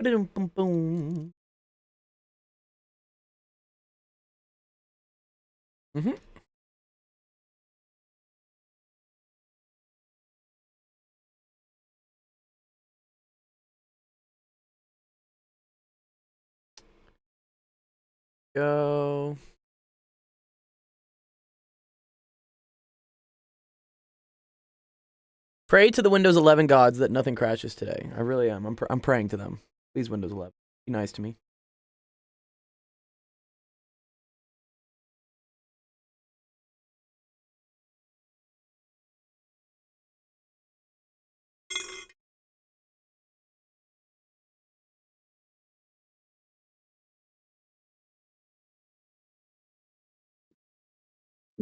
Boom, boom, boom. Mm-hmm. Go. Pray to the Windows 11 gods that nothing crashes today. I really am. I'm praying to them. Please, Windows 11, be nice to me.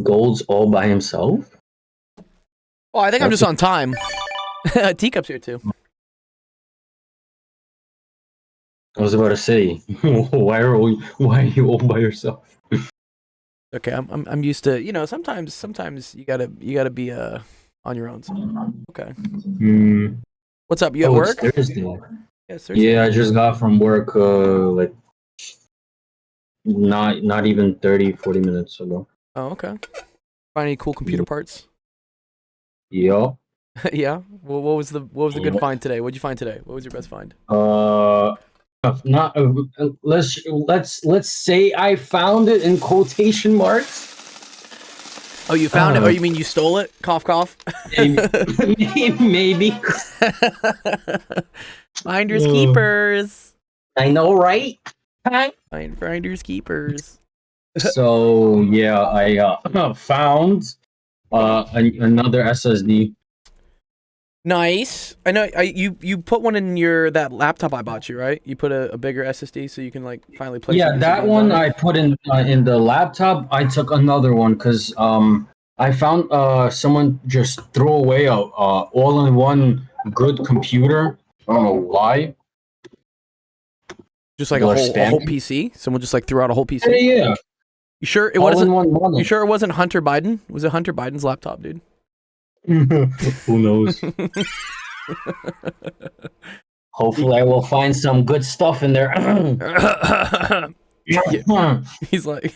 Gold's all by himself? Oh, I think I'm just on time. Teacup's here too. I was about to say, why are you all by yourself? Okay, I'm used to, you know, sometimes you gotta be on your own. So. Okay. What's up? You at work? It's Thursday. Yeah, it's Thursday. Yeah, I just got from work like not even 30-40 minutes ago. Oh, okay. Find any cool computer parts? Yup. Yeah. Well, what was the good find today? What'd you find today? What was your best find? Not let's say I found it in quotation marks. Oh, you found it? Oh, you mean you stole it? Cough, cough. Maybe. Finders keepers. I know, right? Finders keepers. So yeah, I found another SSD. Nice. I know. You put one in that laptop I bought you, right? You put a bigger SSD so you can like finally play. Yeah, that one I put in the laptop. I took another one because I found someone just threw away a all-in-one good computer. I don't know why. Just like a whole PC. Someone just like threw out a whole PC. Yeah. You sure it wasn't? You sure it wasn't Hunter Biden? Was it Hunter Biden's laptop, dude? Who knows? Hopefully, I will find some good stuff in there. He's like,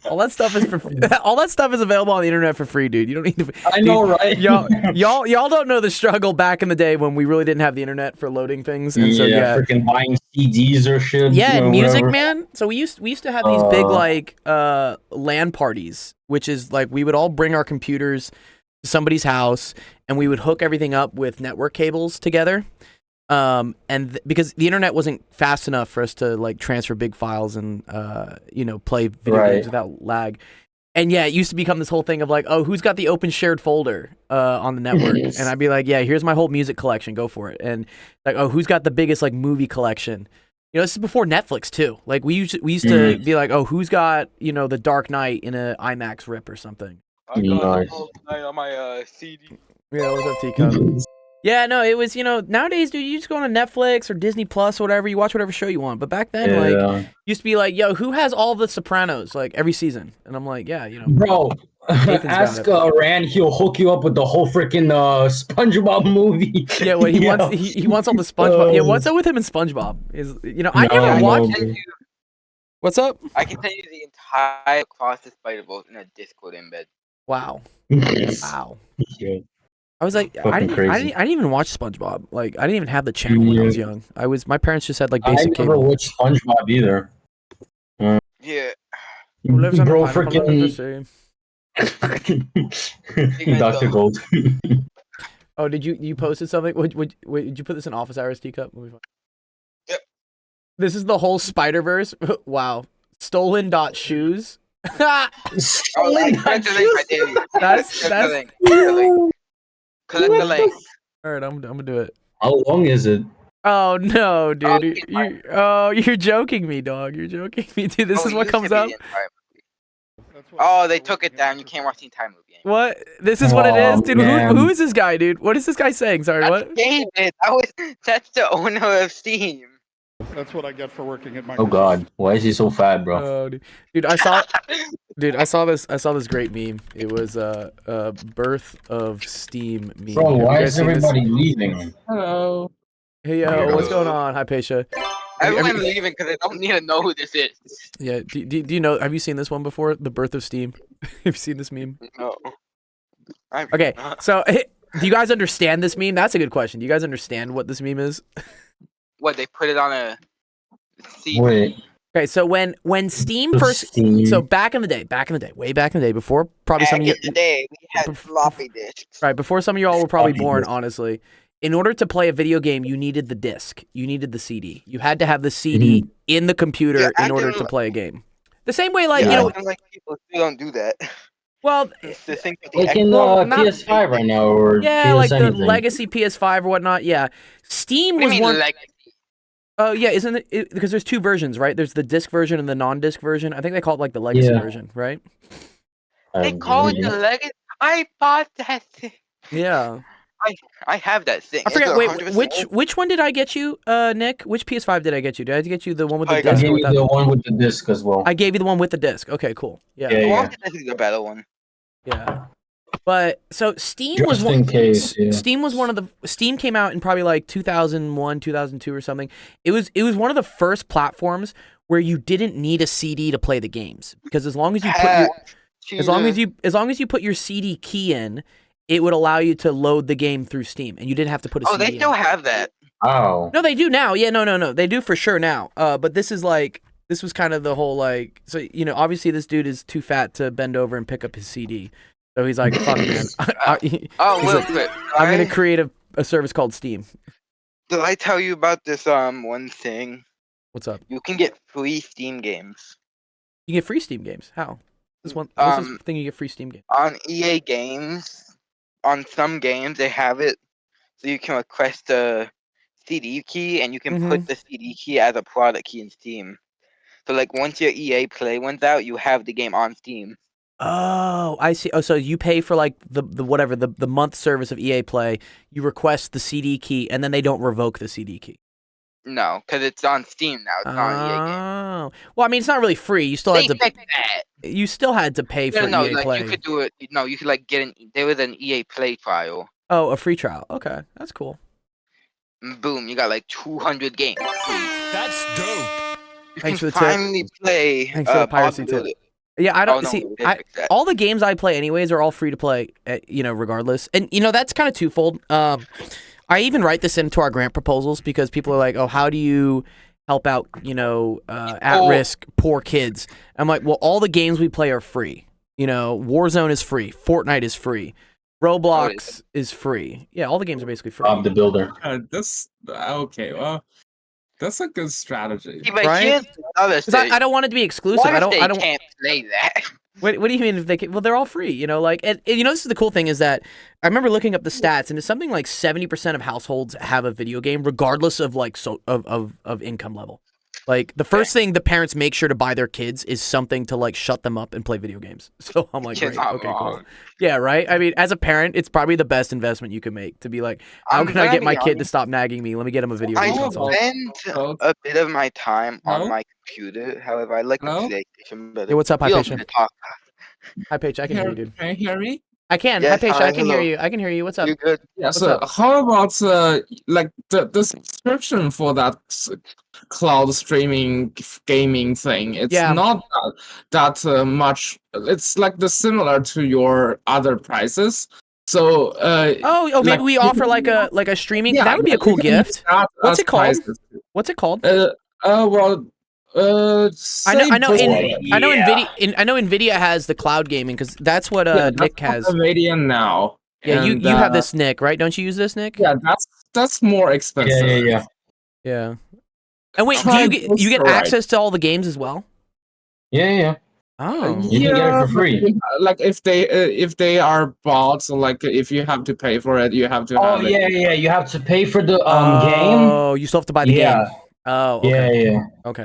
all that stuff is for all that stuff is available on the internet for free, dude. You don't need to. I know, right? Y'all don't know the struggle back in the day when we really didn't have the internet for loading things, and so freaking buying CDs or shit. Yeah, and music, man. So we used to have these big like LAN parties, which is like we would all bring our computers to somebody's house, and we would hook everything up with network cables together. Because the internet wasn't fast enough for us to like transfer big files and play video games without lag. And yeah, it used to become this whole thing of like, oh, who's got the open shared folder on the network? And I'd be like, yeah, here's my whole music collection, go for it. And like, oh, who's got the biggest like movie collection? You know, this is before Netflix too. Like we used to be like, oh, who's got the Dark Knight in a IMAX rip or something? I got the Dark Knight on my CD. Yeah, what's up, Teacup? Yeah, no, it was, nowadays, dude, you just go on Netflix or Disney Plus or whatever, you watch whatever show you want. But back then, like, used to be like, yo, who has all the Sopranos, like, every season? And I'm like, yeah, Bro, ask Rand, he'll hook you up with the whole freaking SpongeBob movie. Yeah, well, he wants all the SpongeBob. Yeah, what's up with him and SpongeBob? I never watched. What's up? I can tell you the entire Across the Spider-Verse in a Discord embed. Wow. Wow. Yeah. I was like, I didn't even watch SpongeBob. Like, I didn't even have the channel when I was young. My parents just had like basic cable. I never watched SpongeBob either. Yeah. Bro, freaking Dr. Gold. Oh, did you posted something? Would you put this in office hours, Teacup? Yep. This is the whole Spider-Verse. Wow. Stolen.shoes. Stolen.shoes. That's Click the link. All right, I'm gonna do it. How long is it? Oh no, dude! You're joking me, dog. You're joking me, dude. This is what comes up. Oh, they took it down. You can't watch the entire movie anymore. What? This is what it is, dude. Who is this guy, dude? What is this guy saying? Sorry, that's what? David. That's the owner of Steam. That's what I get for working at Microsoft. Oh God, why is he so fat, bro? Oh, dude, I saw this great meme. It was birth of Steam meme. Bro, why is everybody leaving? Hello. Hey, what's going on? Hi, Pesha. Everyone's leaving because they don't need to know who this is. Yeah. Do you know? Have you seen this one before? The birth of Steam. Have you seen this meme? No. Okay. So, do you guys understand this meme? That's a good question. Do you guys understand what this meme is? What, they put it on a CD? Wait. Okay. So when Steam first, so back in the day, way back in the day, before probably some of you, Today we had floppy disks. right before some of y'all were probably born, honestly. In order to play a video game, you needed the disc. You needed the CD. You had to have the CD in the computer in order to play a game. The same way, like, like people still don't do that. Well, It's the thing with Like the in not- PS5 right now, or yeah, PS like the anything. legacy PS5 or whatnot. Yeah, Steam What do was you mean one. legacy? Oh yeah, isn't it? Because there's two versions, right? There's the disc version and the non-disc version. I think they call it like the legacy version, right? They call it the legacy. I bought that thing. Yeah. I have that thing. I forget. It's Wait, 100% which one did I get you, Nick? Which PS5 did I get you? Did I get you the one with the I I disc? gave Or you without? the one with the disc as well. I gave you the one with the disc. Okay, cool. Yeah. Yeah, The yeah. one with the better one. Yeah. But so Steam Just was one. in case, yeah. Steam was one of the. Steam came out in probably like 2001, 2002 or something. It was one of the first platforms where you didn't need a CD to play the games, because as long as you put your as long as you put your CD key in, it would allow you to load the game through Steam, and you didn't have to put a Oh, CD they in. still have that. Oh. No, they do now. Yeah, no, they do for sure now. But this was kind of the whole like, so obviously this dude is too fat to bend over and pick up his CD, so he's like, fuck man, Oh, he's real like, quick. I'm gonna create a service called Steam. Did I tell you about this one thing? What's up? You can get free Steam games You get free Steam games. How? What's this thing you get free Steam games? on EA Games. On some games they have it, so you can request a CD key and you can put the CD key as a product key in Steam. So like once your EA Play one's out, you have the game on Steam. Oh, I see. Oh, so you pay for like the whatever the month service of EA Play. You request the CD key, and then they don't revoke the CD key. No, because it's on Steam now. It's not on EA Games. Oh, well, I mean, it's not really free. You still They had to. fixed that. You still had to pay for No, EA like Play. you could do it. No, you could like there was an EA Play trial. Oh, a free trial. Okay, that's cool. And boom, you got like 200 games. That's dope. You Thanks can for the tip. finally play. Thanks for the piracy tip. Bodybuilder. Yeah, I don't no, see. they fixed that. All the games I play, anyways, are all free to play. Regardless, and that's kind of twofold. I even write this into our grant proposals because people are like, "Oh, how do you help out, at-risk poor kids?" I'm like, "Well, all the games we play are free. Warzone is free, Fortnite is free, Roblox is free. Yeah, all the games are basically free." Bob the Builder. That's okay. Well, that's a good strategy. Yeah, but Right? here's another 'Cause thing. I don't want it to be exclusive. What I if don't. they I don't. can't play that? What do you mean if they can? Well, they're all free, like, and this is the cool thing is that I remember looking up the stats, and it's something like 70% of households have a video game, regardless of like of income level. Like the first thing the parents make sure to buy their kids is something to like shut them up and play video games. So I'm like, You're great, not okay, cool. wrong. Yeah, right. I mean, as a parent, it's probably the best investment you can make to be like, how I'm can I gonna get my be kid to honest. stop nagging me? Let me get him a video I game console. spend a bit of my time Hello? on my computer. However, I like the Hello? PlayStation better. Hey, what's up, We don't Hypatia? need to talk. Hi, Paige. I can hear you, dude. Can you hear me? I can. Yes, Hypatia, hi, I can hear hello. you. I can hear you. What's up? You good? Yeah. What's So up? how about like the subscription for that cloud streaming gaming thing? It's Yeah. not that much. It's like similar to your other prices. So Oh, maybe like, we offer like a streaming. yeah, That would be a you cool can use gift. that What's as it called? prices. What's it called? Well, I know. say board. I know. I know Nvidia has the cloud gaming because that's what Yeah, Nick that's has. Nvidia now. Yeah, And, you have this, Nick, right? Don't you use this, Nick? Yeah, that's more expensive. Yeah. Yeah. And wait, Try you get Busta Ride. access to all the games as well? Yeah. Oh. You can get it for free. Like if they are bought, like if you have to pay for it, you have to Oh have it. yeah. You have to pay for the game. Oh, you still have to buy the Yeah. game. Oh, okay. Yeah. Okay.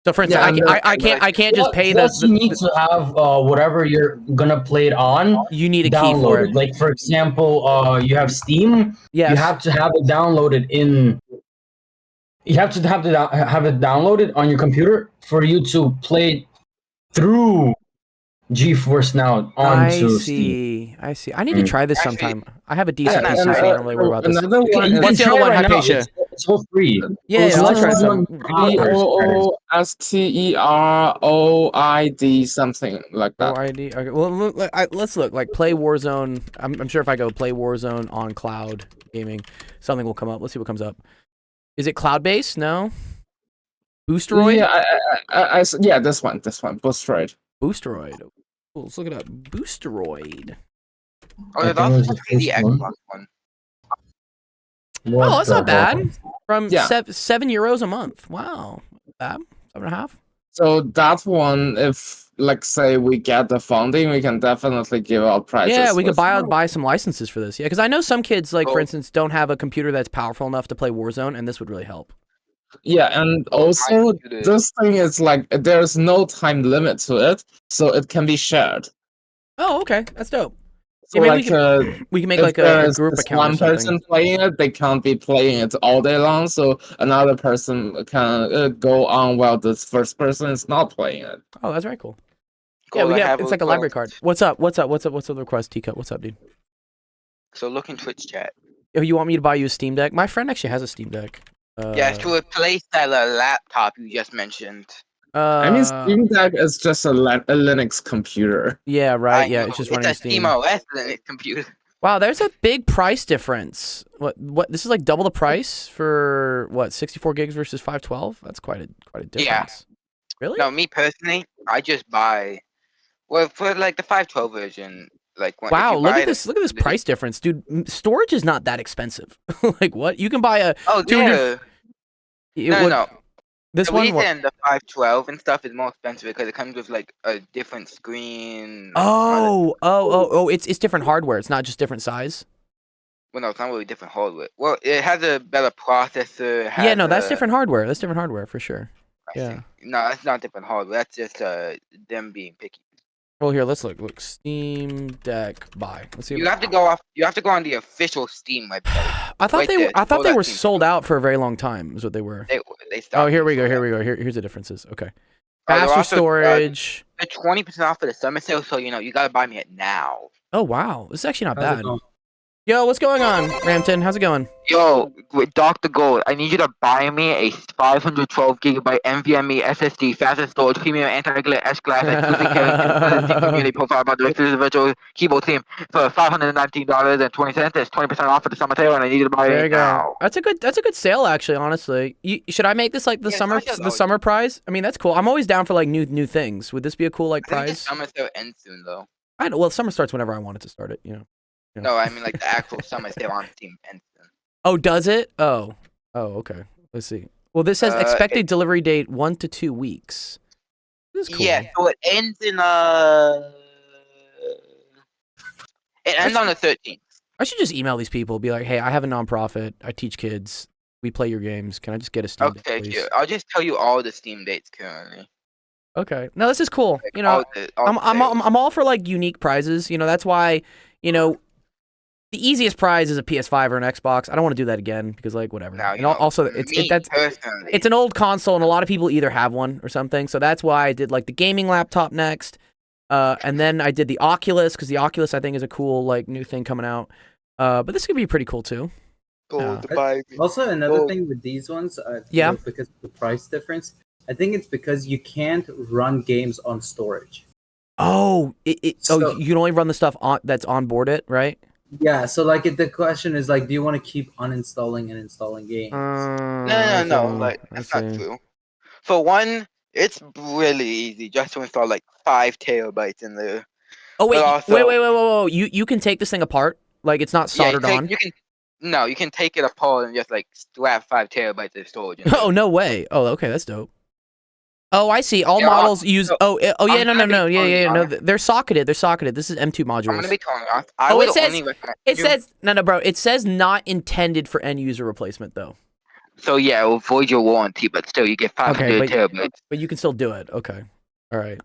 So for instance, Yeah, I can't just pay Plus, you need to have whatever you're gonna play it on. You need a key for Downloaded. it. Like for example, you have Steam. Yes. You have to have it downloaded in. You have to have it downloaded on your computer for you to play through GeForce Now I onto Steam. see. I see. I need to try this Actually, sometime. I have a decent not PC, so I nice. don't really worry about this. Another You can, one you is can What's the try other one, right now. Hypatia? It's all free. Yeah, It's I'll try some. BOOSTEROID something like that. OID. Okay. Well, let's look. Like play Warzone. I'm sure if I go play Warzone on cloud gaming, something will come up. Let's see what comes up. Is it cloud based? No. Boosteroid. Yeah, this one, Boosteroid. Boosteroid. Cool, let's look it up. Boosteroid. Oh, I there's think it was also the the first one. Xbox one. What Oh, that's the not hell? bad. From Yeah. €7 a month. Wow. Not bad. 7.5. So that one, if like say we get the funding, we can definitely give out prizes. Yeah, we could with- buy some licenses for this. Yeah, because I know some kids, like for Cool. instance, don't have a computer that's powerful enough to play Warzone, and this would really help. Yeah, and also computer- this thing is like there's no time limit to it, so it can be shared. Oh, okay, that's dope. So Yeah, maybe like, we can make if like a there's group just account or one something. person playing it, they can't be playing it all day long. So another person can go on while this first person is not playing it. Oh, that's very cool. Cool, Yeah, we I get have it's like a library card. request. What's up? What's the request, Teacup? What's up, dude? So look in Twitch chat. Oh, you want me to buy you a Steam Deck? My friend actually has a Steam Deck. Yeah, to replace that laptop you just mentioned. I mean, Steam Deck is just a Linux computer. Yeah, right. I Yeah, know, it's just running a Steam. SteamOS Linux computer. Wow, there's a big price difference. What? This is like double the price for what? 64 gigs versus 512. That's quite a difference. Yeah. Really? No, me personally, I just buy. Well, for like the 512 version, like when if Wow, you look buy at this! Look at this the- price difference, dude. Storage is not that expensive. Like what? You can buy a. Oh 200 yeah. No. This The one. reason the 512 and stuff is more expensive because it comes with like a different screen. like, some Oh! It's different hardware. It's not just different size. well, no, it's not really different hardware. Well, it has a better processor. It Yeah, has no, that's a- different hardware. That's different hardware for sure. I Yeah. see. No, that's not different hardware. That's just them being picky. Well, here, let's look. Look, Steam Deck buy. Let's see. You have to go off. You have to go on the official Steam website. I thought right they were. there, I thought scroll they that were Steam sold out for a very long time. Is what they were. They stopped. Oh, here we go. before Here that. we go. Here's the differences. Okay. Oh, they're Faster also, storage. They're 20% off for the summer sale, so you gotta buy me it now. Oh wow, this is actually not How's it bad. going? Yo, what's going on, Rampton? How's it going? Yo, with Dr. Gold, I need you to buy me a 512 gigabyte NVMe SSD, fastest storage, premium anti-glare S-Glass, exclusive Steam community profile about the exclusive virtual keyboard team for $519.20. That's 20% off for the summer sale, and I need you to buy There you it go. now. That's a good sale, actually. Honestly, should I make this like the Yeah, summer not just the summer prize? I mean, that's cool. I'm always down for like new things. Would this be a cool like I think the prize? summer sale ends soon, though. I know. Well, summer starts whenever I want it to start it. You know. Yeah. No, I mean like the actual summer sale on Steam ends soon. Oh, does it? Oh, okay. Let's see. Well, this says expected delivery date 1 to 2 weeks. This is cool. Yeah, so it ends in it ends on the 13th. I should just email these people, be like, hey, I have a nonprofit. I teach kids. We play your games. Can I just get a Steam Deck, Okay, please? sure. I'll just tell you all the Steam dates currently. Okay. No, this is cool. Like, You know, all the sales. I'm all for like unique prizes. You know, that's why, you know, the easiest prize is a PS5 or an Xbox. I don't want to do that again because like whatever. Now, And also that's personally, it's an old console and a lot of people either have one or something. So that's why I did like the gaming laptop next. And then I did the Oculus because the Oculus I think is a cool like new thing coming out. But this could be pretty cool too. Gold to buy. Also, another Well- thing with these ones, Yeah. because of the price difference, I think it's because you can't run games on storage. Oh, So- you can only run the stuff on that's on board it, right? Yeah, so like the question is like, do you want to keep uninstalling and installing games? No, like that's not true. For one, it's really easy just to install like 5 terabytes in there. Oh wait, But also- wait! You can take this thing apart? Like it's not soldered on? You can take it apart and just like strap 5 terabytes of storage. In Oh no way! Oh okay, that's dope. Oh, I see. All Yeah, models use. so, No, I'm gonna be yeah. No, totally they're socketed. They're socketed. This is M2 I'm gonna modules. be calling off. I Oh, would it says- only recommend It you- says no, bro. It says not intended for end user replacement though. so. Yeah, it'll void your warranty, but still, you get 500 but- terabytes. But you can still do it. Okay. All right.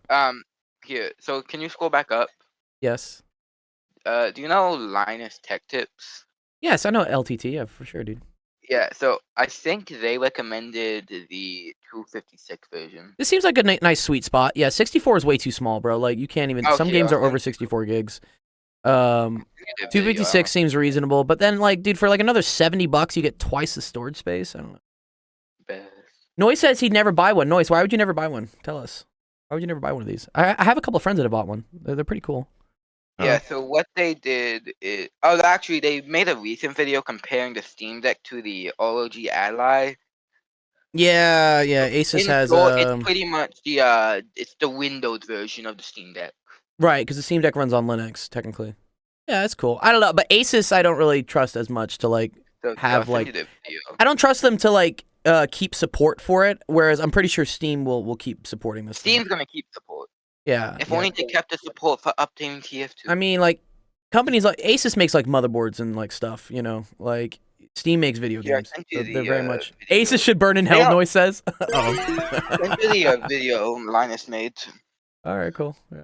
Here. So can you scroll back up? Yes. Do you know Linus Tech Tips? Yes, I know LTT. Yeah, for sure, dude. Yeah, so I think they recommended the 256 version. This seems like a nice sweet spot. Yeah, 64 is way too small, bro. Like you can't even. Some Okay, games are I'll over send 64 gigs. you the video, 256 seems reasonable, but then like, dude, for like another $70, you get twice the storage space. I don't know. Best. Noise says he'd never buy one. Noise, why would you never buy one? Tell us. Why would you never buy one of these? I have a couple of friends that have bought one. They're pretty cool. Yeah, so what they did is, actually, they made a recent video comparing the Steam Deck to the ROG Ally. Yeah, Asus In has short, it's pretty much it's the Windows version of the Steam Deck. right, because the Steam Deck runs on Linux technically. Yeah, that's cool. I don't know, but Asus I don't really trust as much to like So have I'll send like you the video. I don't trust them to like keep support for it. Whereas I'm pretty sure Steam will keep supporting this. Steam's gonna keep support. Yeah. If yeah. only they kept the support for updating TF2. I mean, like companies like Asus makes like motherboards and like stuff. You know, like Steam makes video Yeah, I games. sent you So they're the, very much video. Asus should burn in hell. Yeah. Noise says. Send you the video Linus made. All right, cool. Yeah.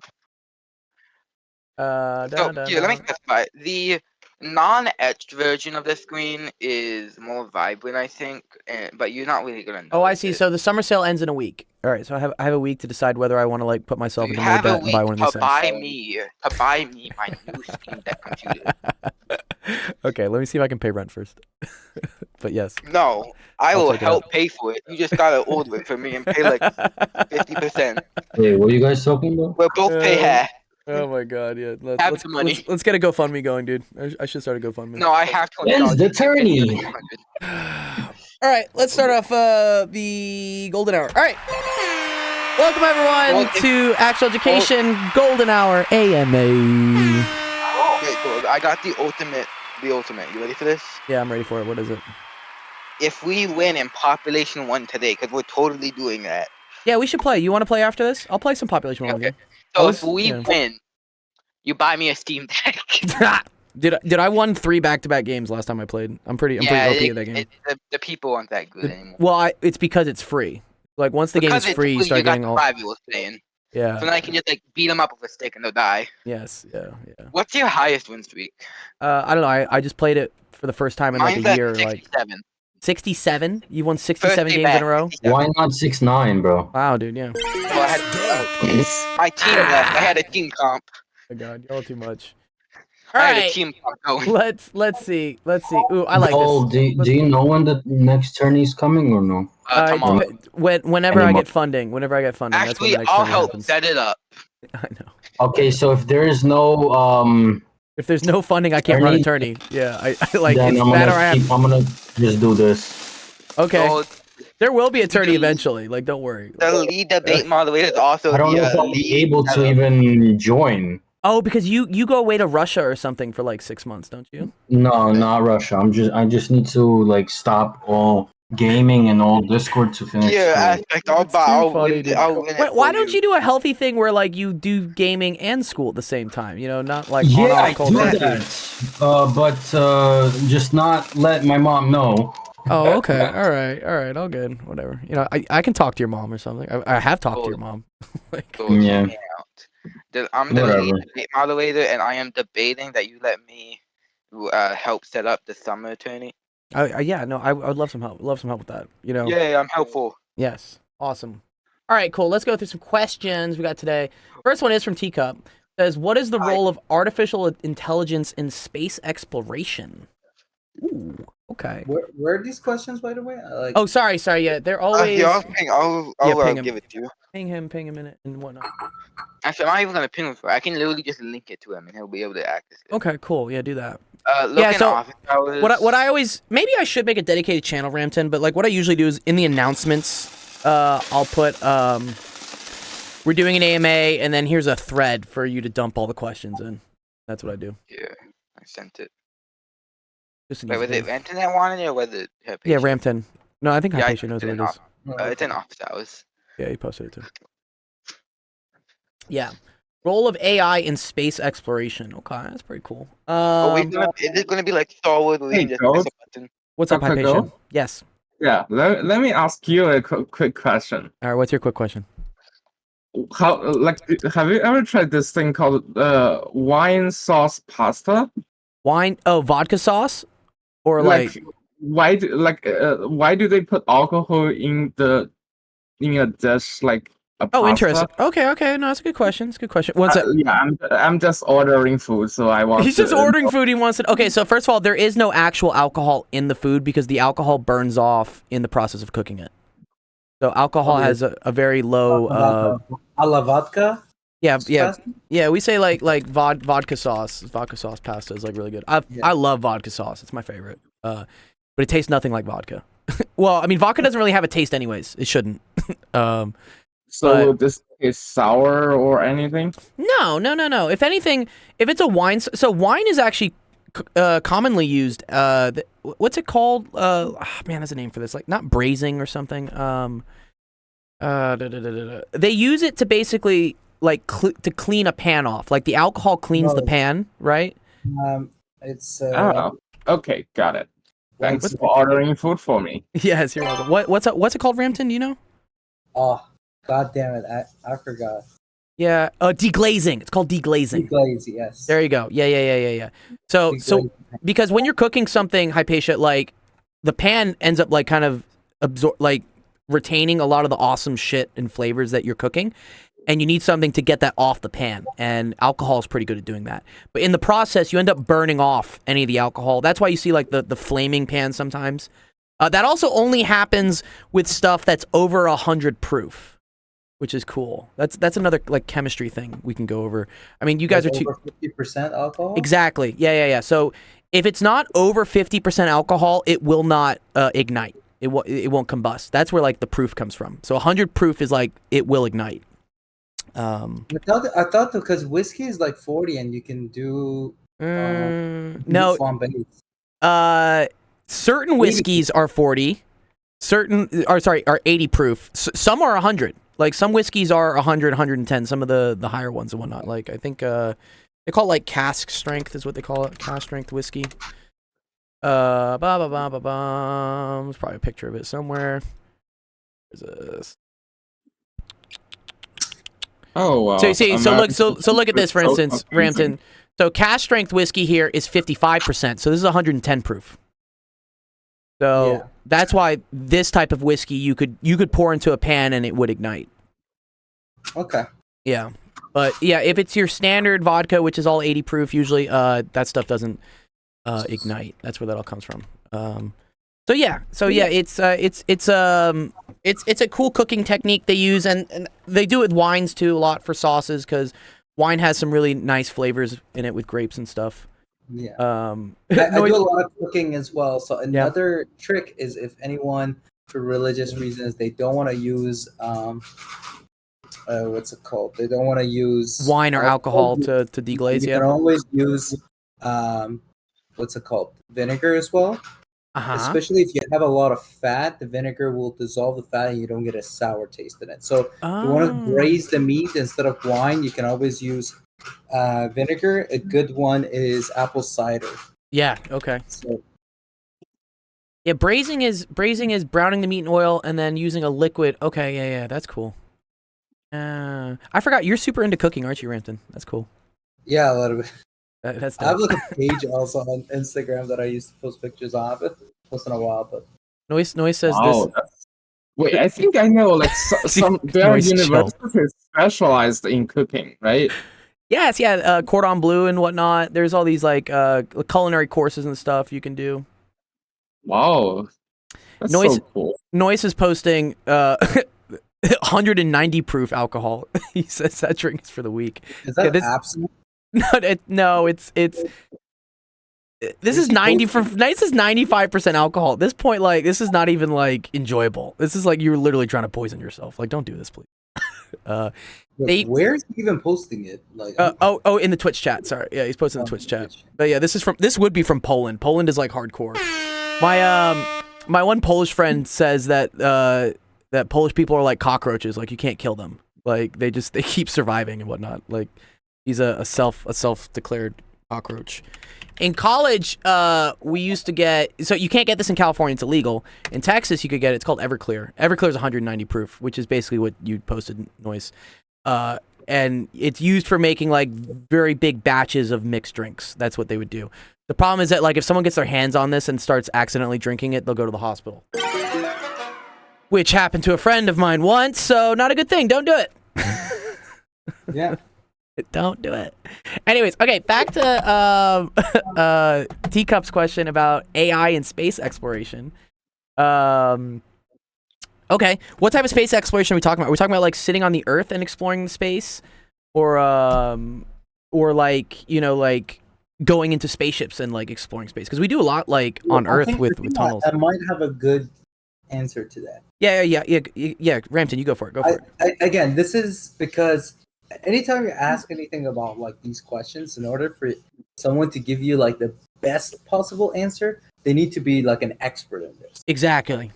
So, let me specify. The non-etched version of the screen is more vibrant, I think, but you're not really gonna know. Oh, I see. So the summer sale ends in a week. All right, so I have a week to decide whether I want to like put myself you into more have a debt and week buy one of these to things. buy me my new Steam Deck computer. Okay, let me see if I can pay rent first. But yes. No, I I'll will check it help pay for it. You just gotta order it for me and pay like 50%. Hey, what are you guys talking about? We'll both pay half. Oh my god, yeah. Have the money. Let's get a GoFundMe going, dude. I should start a GoFundMe. No, I have to. When's the tourney? All right, let's start off the golden hour. All right. Welcome everyone to Actual Education Golden Hour AMA. Wait, cool. I got the ultimate. You ready for this? Yeah, I'm ready for it. What is it? If we win in Population 1 today, because we're totally doing that. Yeah, we should play. You want to play after this? I'll play some Population 1 with you. So Oh, if we yeah. win, you buy me a Steam Deck. Did I won 3 back-to-back games last time I played? I'm pretty OP at that game. The people aren't that good anymore. Well, it's because it's free. Like once the game is free, you start getting all. 5 you were saying. Yeah. So then I can just like beat them up with a stick and they'll die. Yes. Yeah. What's your highest win streak? I don't know. I just played it for the first time in like Mine's a at year. 67. Like 67. You won 67 First day games in a back, row. 67. Why not 6'9", bro? Wow, dude. Yeah. Well, I had, my team left. I had a team comp. Oh my God, y'all too much. All I had a right. team comp going. Let's see. Ooh, I like Oh, this. do you know when the next tourney's coming or no? Tomorrow. Whenever I Anymore. get funding, that's when Actually, the next I'll tournament help happens. set it up. I know. Okay, so if there is no If there's no funding, I can't run a tourney. Yeah, I like then it's I'm that or I have. I'm gonna just do this. Okay, So there will be a tourney the- eventually. Like, don't worry. the lead debate moderator is also I don't know if I'll be able to even join. Oh, because you go away to Russia or something for like 6 months, don't you? No, not Russia. I just need to like stop all gaming and all Discord to finish. Yeah, school. aspect. I'll That's buy. too I'll funny, win. dude. I'll win it Why for don't you do a healthy thing where like you do gaming and school at the same time? You know, not like Yeah, on-off I Cold do War. that. But just not let my mom know. Oh, okay. All right. All good. Whatever. You know, I can talk to your mom or something. I have talked to your mom. Like, So Yeah. check me out. I'm the Whatever. lead debate moderator, and I am debating that you let me help set up the summer tourney. yeah. No, I would love some help. Love some help with that. You know. Yeah, I'm helpful. Yes. Awesome. All right, cool. Let's go through some questions we got today. First one is from Teacup. Says, what is the role of artificial intelligence in space exploration? Ooh, okay. Where are these questions, by the way? Like, Oh, sorry. Yeah, they're always Yeah, I'll ping him. give it to you. ping him in it and whatnot. Actually, I'm not even gonna ping him for it. I can literally just link it to him, and he'll be able to access it. Okay, cool. Yeah, do that. Looking so office hours. What I always, maybe I should make a dedicated channel, Ramton, but like what I usually do is in the announcements, I'll put we're doing an AMA, and then here's a thread for you to dump all the questions in. That's what I do. Yeah, I sent it. Just an Wait, easy was it thing. Renton that wanted it, or was it her Yeah, patient? Ramton. No, I think Yeah, I Hypatia knows what posted it it is. It's in office hours. Yeah, he posted it too. Yeah. Role of AI in space exploration. Okay, that's pretty cool. Is it gonna be like Star Wars where you Hey, just press Ghost. a button? What's up, Dr. Hypatia? Go? Yes. Yeah, let me ask you a quick question. All right, what's your quick question? How have you ever tried this thing called wine sauce pasta? Wine? Oh, vodka sauce? Or like why do they put alcohol in a dish like a Oh, pasta? interesting. Okay. No, that's a good question. It's a good question. What's that? Yeah, I'm just ordering food, so I want. He's just ordering food. He wants to. Okay, so first of all, there is no actual alcohol in the food because the alcohol burns off in the process of cooking it. So alcohol has a very low. A la vodka. Yeah. Pasta? Yeah. We say like vodka sauce. Vodka sauce pasta is like really good. I love vodka sauce. It's my favorite. But it tastes nothing like vodka. Well, I mean, vodka doesn't really have a taste, anyways. It shouldn't. So this is sour or anything? No. If anything, if it's a wine, so wine is actually commonly used. What's it called? Man, there's a name for this. Like not braising or something. They use it to basically like to clean a pan off. Like the alcohol cleans the pan, right? It's Oh, okay, got it. Thanks for ordering food for me. Yes, you're welcome. What's it called, Rampton? Do you know? oh, god damn it, I forgot. Yeah, deglazing. It's called deglazing. Deglaze, yes. There you go. Yeah. So because when you're cooking something, Hypatia, like the pan ends up like kind of retaining a lot of the awesome shit and flavors that you're cooking, and you need something to get that off the pan, and alcohol is pretty good at doing that. But in the process, you end up burning off any of the alcohol. That's why you see like the flaming pan sometimes. That also only happens with stuff that's over 100 proof, which is cool. That's another like chemistry thing we can go over. I mean, you guys are over 50% alcohol. Exactly. Yeah. So if it's not over 50% alcohol, it will not ignite. It won't combust. That's where like the proof comes from. So 100 proof is like it will ignite. I thought because whiskey is like 40 and you can do no. flambés. Certain whiskeys are 40. Are 80 proof. Some are 100. Like some whiskeys are 100, 110. Some of the higher ones and whatnot. Like I think they call it like cask strength is what they call it. Cask strength whiskey. There's probably a picture of it somewhere. There's this. Oh wow. So look at this for instance, Rampton. So cask strength whiskey here is 55%. So this is 110 proof. So that's why this type of whiskey you could pour into a pan and it would ignite. Okay. Yeah. But yeah, if it's your standard vodka, which is all 80 proof, usually that stuff doesn't ignite. That's where that all comes from. It's a cool cooking technique they use, and they do it with wines too a lot for sauces because wine has some really nice flavors in it with grapes and stuff. Yeah. I do a lot of cooking as well. So another trick is if anyone for religious reasons they don't want to use what's it called? They don't want to use wine or alcohol to deglaze. You can always use what's it called? Vinegar as well. Especially if you have a lot of fat, the vinegar will dissolve the fat and you don't get a sour taste in it. So if you want to braise the meat instead of wine, you can always use vinegar. A good one is apple cider. Yeah. Okay. So, yeah, braising is browning the meat in oil and then using a liquid. Okay. Yeah. That's cool. I forgot you're super into cooking, aren't you, Rampton? That's cool. Yeah, a little bit. That's I have like a page also on Instagram that I used to post pictures on. I haven't posted in a while, but Noise says wow, this. Wait, I think I know. Like some there are universities specialized in cooking, right? Yes, yeah, cordon bleu and whatnot. There's all these like culinary courses and stuff you can do. Wow, that's Noise, so cool. Noise is posting 190 proof alcohol. He says that drink is for the weak. Is that absolute? No, it's this is 95% alcohol. At this point, like this is not even like enjoyable. This is like you're literally trying to poison yourself. Like, don't do this, please. Where's he even posting it? Like, in the Twitch chat. Sorry, yeah, he's posting in the Twitch chat. But yeah, this would be from Poland. Poland is like hardcore. My one Polish friend says that that Polish people are like cockroaches. Like you can't kill them. Like they keep surviving and whatnot. Like he's a self-declared cockroach. In college, we used to get, so you can't get this in California, it's illegal. In Texas, you could get it. It's called Everclear. Everclear is 190 proof, which is basically what you posted, Noise. and it's used for making like very big batches of mixed drinks. That's what they would do. The problem is that like if someone gets their hands on this and starts accidentally drinking it, they'll go to the hospital. Which happened to a friend of mine once, so not a good thing. Don't do it. Yeah. Don't do it. Anyways, okay, back to Teacup's question about AI and space exploration. Okay, what type of space exploration are we talking about? Are we talking about like sitting on the Earth and exploring the space, or like, you know, like going into spaceships and like exploring space? Because we do a lot like on Earth with tunnels. I might have a good answer to that. Yeah. Rampton, you go for it. Go for it. Again, this is because anytime you ask anything about like these questions, in order for someone to give you like the best possible answer, they need to be like an expert in this. Exactly.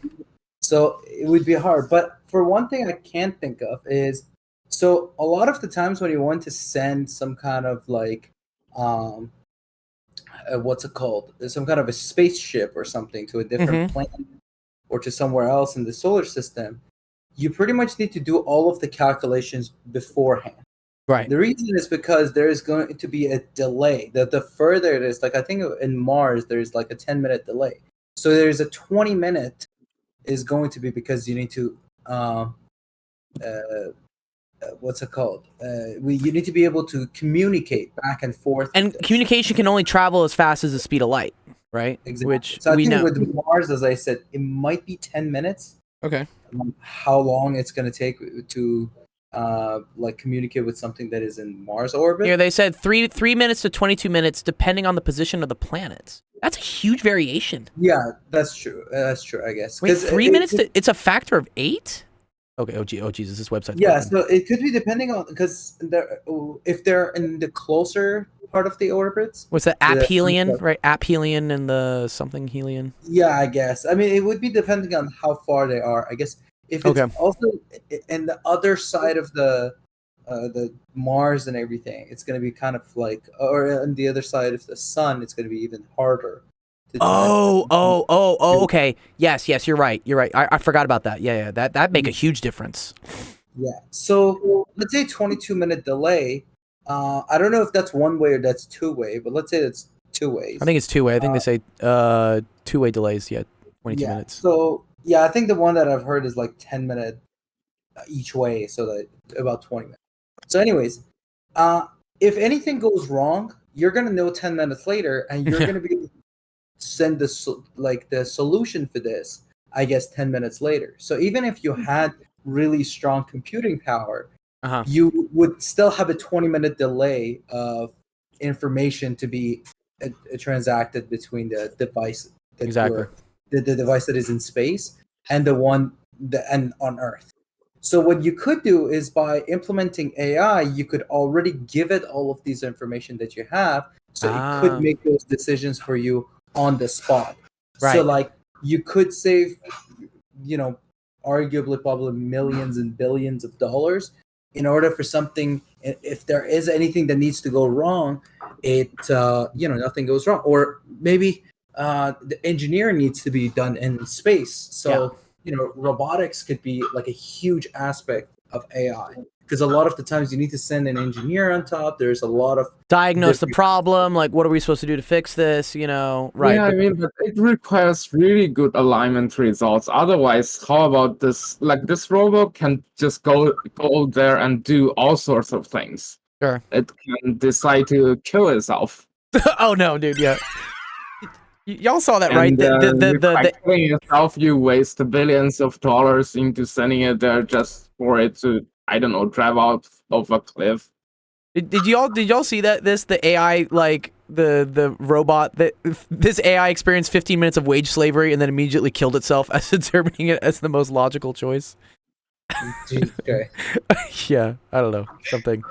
So it would be hard. But for one thing I can't think of is, so a lot of the times when you want to send some kind of like, what's it called? Some kind of a spaceship or something to a different planet or to somewhere else in the solar system, you pretty much need to do all of the calculations beforehand. Right. The reason is because there is going to be a delay. The further it is, like I think in Mars, there's like a 10-minute delay. So there's a 20-minute is going to be because you need to, what's it called? You need to be able to communicate back and forth. And communication can only travel as fast as the speed of light, right? Exactly. Which so I we think know. with Mars, as I said, it might be 10 minutes. Okay. How long it's going to take to like communicate with something that is in Mars orbit? Here they said 3 minutes to 22 minutes, depending on the position of the planets. That's a huge variation. Yeah, that's true. That's true, I guess. Wait, 3 minutes? It's a factor of 8? Okay. Oh Jesus, this website's Yeah, broken. so it could be depending on, because if they're in the closer part of the orbits. What's that? Aphelion, right? Aphelion and the something helion. Yeah, I guess. I mean, it would be depending on how far they are. I guess if it's also in the other side of the Mars and everything, it's going to be kind of like, or on the other side of the sun, it's going to be even harder. Okay. Yes, you're right. I forgot about that. Yeah. That make a huge difference. Yeah. So let's say 22-minute delay. I don't know if that's one way or that's two way, but let's say it's two ways. I think it's two way. I think they say 2-way delays. Yeah, 22 minutes. So yeah, I think the one that I've heard is like 10-minute each way, so that about 20 minutes. So anyways, if anything goes wrong, you're gonna know 10 minutes later, and you're gonna be able to send the solution for this, I guess, 10 minutes later. So even if you had really strong computing power, you would still have a 20-minute delay of information to be transacted between the device that the device that is in space and the one and on Earth. So what you could do is, by implementing AI, you could already give it all of these information that you have, so it could make those decisions for you on the spot. Right. So like you could save, arguably probably millions and billions of dollars in order for something. If there is anything that needs to go wrong, nothing goes wrong. Or maybe the engineering needs to be done in space. So robotics could be like a huge aspect of AI, because a lot of the times you need to send an engineer on top. There's a lot of diagnose the problem, like what are we supposed to do to fix this, right? Yeah, but it requires really good alignment results. Otherwise, how about this? Like, this robot can just go there and do all sorts of things. Sure. It can decide to kill itself. Oh no, dude, yeah. Y'all saw that, right? By killing yourself, you waste billions of dollars into sending it there just for it to, I don't know, drive out of a cliff. Did y'all see that? The AI, like the robot, that this AI experienced 15 minutes of wage slavery and then immediately killed itself as determining it as the most logical choice. Okay. Yeah, I don't know, something.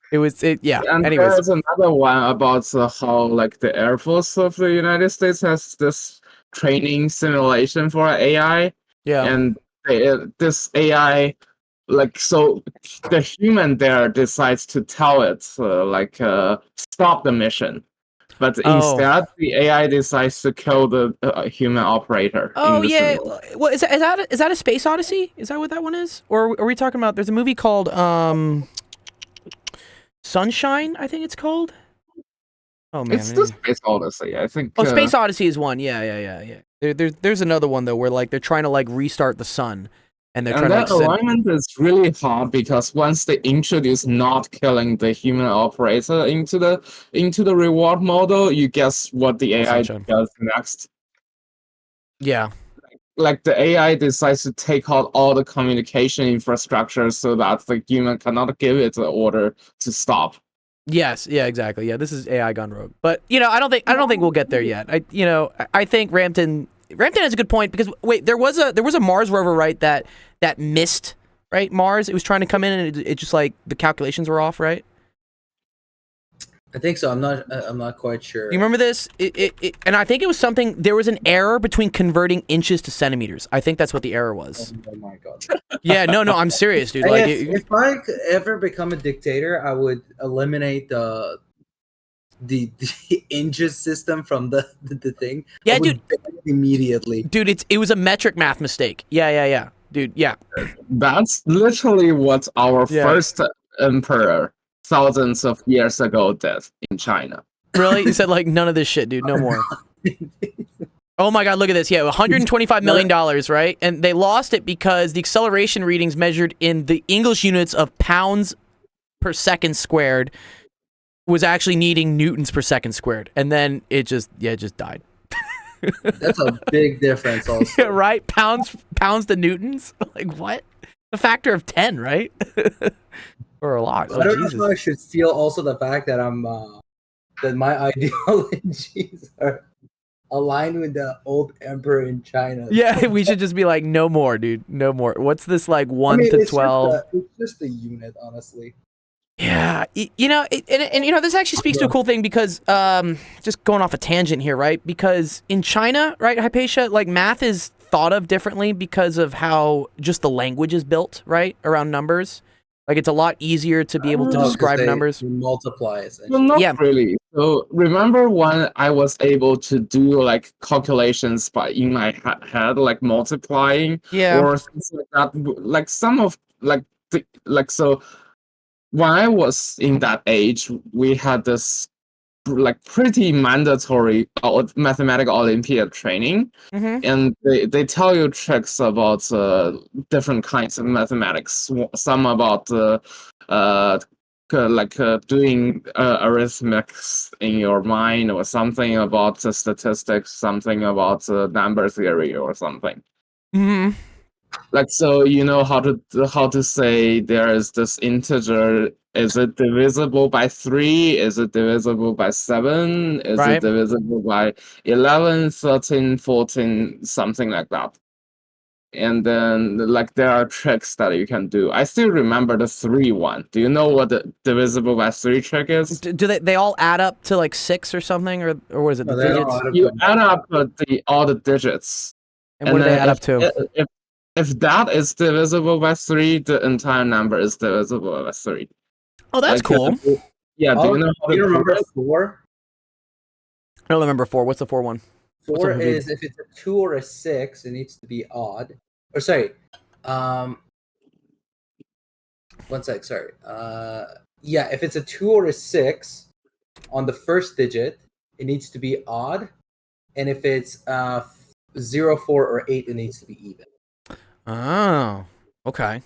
Yeah. And anyways, there's another one about how like the Air Force of the United States has this training simulation for AI. Yeah. And this AI, like, so the human there decides to tell it stop the mission, but instead the AI decides to kill the human operator. Oh yeah. Well, is that a Space Odyssey? Is that what that one is? Or are we talking about? There's a movie called Sunshine, I think it's called. Oh man, It's the Space Odyssey, I think. Oh, Space Odyssey is one. Yeah. There's another one though where like they're trying to like restart the sun, and they're trying that to like alignment is really hard because once they introduce not killing the human operator into the reward model, you guess what the AI Sunshine. does next. Yeah. Like the AI decides to take out all the communication infrastructure so that the human cannot give it the order to stop. Yes. Yeah. Exactly. Yeah. This is AI gone rogue. But I don't think we'll get there yet. I think Rampton has a good point because wait, there was a Mars rover, right? That missed, right? Mars. It was trying to come in and it just like the calculations were off, right? I think so. I'm not quite sure. You remember this? And I think it was something. There was an error between converting inches to centimeters. I think that's what the error was. Oh my god. Yeah, no, I'm serious, dude. Like, if I could ever become a dictator, I would eliminate the inches system from the thing. Yeah, dude. Immediately. Dude, it was a metric math mistake. Yeah. Dude, yeah. That's literally what our first emperor thousands of years ago did in China. Really? You said like none of this shit, dude. No more. Oh my god, look at this. Yeah, $125 million, right? And they lost it because the acceleration readings measured in the English units of pounds per second squared was actually needing newtons per second squared. And then it just died. That's a big difference also. Yeah, right? Pounds to newtons? Like what? A factor of 10, right? Or a lot. I don't know if I should feel also the fact that I'm that my ideologies are aligned with the old emperor in China. Yeah, we should just be like, no more, dude. No more. What's this like 1 to 12? It's just a unit, honestly. Yeah, this actually speaks to a cool thing because just going off a tangent here, right? Because in China, right, Hypatia, like math is thought of differently because of how just the language is built, right, around numbers. Like it's a lot easier to be able to describe numbers. Multiply essentially. Well, not really. So remember when I was able to do like calculations in my head, like multiplying, or things like that. Like some of so. When I was in that age, we had this like pretty mandatory mathematical Olympiad training, and they tell you tricks about different kinds of mathematics. Some about doing arithmetics in your mind, or something about statistics, something about number theory, or something. Like, so you know how to say there is this integer, is it divisible by 3, is it divisible by 7, is it divisible by 11, 13, 14, something like that. And then like there are tricks that you can do. I still remember the 3 one. Do you know what the divisible by 3 trick is? Do they all add up to like 6 or something, or what is it? The digits? You add up all the digits. And what do they add up to? If that is divisible by 3, the entire number is divisible by 3. Oh, that's cool. Yeah, do you remember 4? I don't remember 4. What's the 4 one? 4 is if it's a 2 or a 6, it needs to be odd. Or sorry, 1 sec. Sorry. Yeah, if it's a 2 or a 6 on the first digit, it needs to be odd, and if it's 0, 4, or 8, it needs to be even. Oh, okay.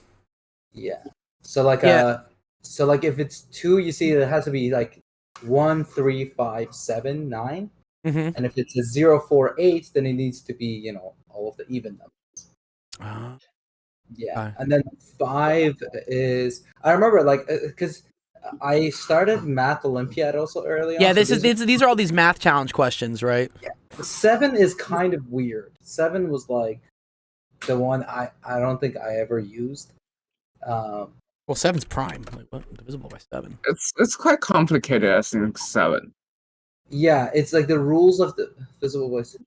Yeah. So like if it's 2, you see it has to be like 1, 3, 5, 7, 9. And if it's a 0, 4, 8, then it needs to be, all of the even numbers. Yeah. And then 5 is, I remember like, because I started Math Olympiad also early on. Yeah, these are all these math challenge questions, right? Yeah. 7 is kind of weird. 7 was like the one I don't think I ever used. Well, 7's prime. Like what? Divisible by 7. It's quite complicated, I think, 7. Yeah, it's like the rules of the divisible by 7.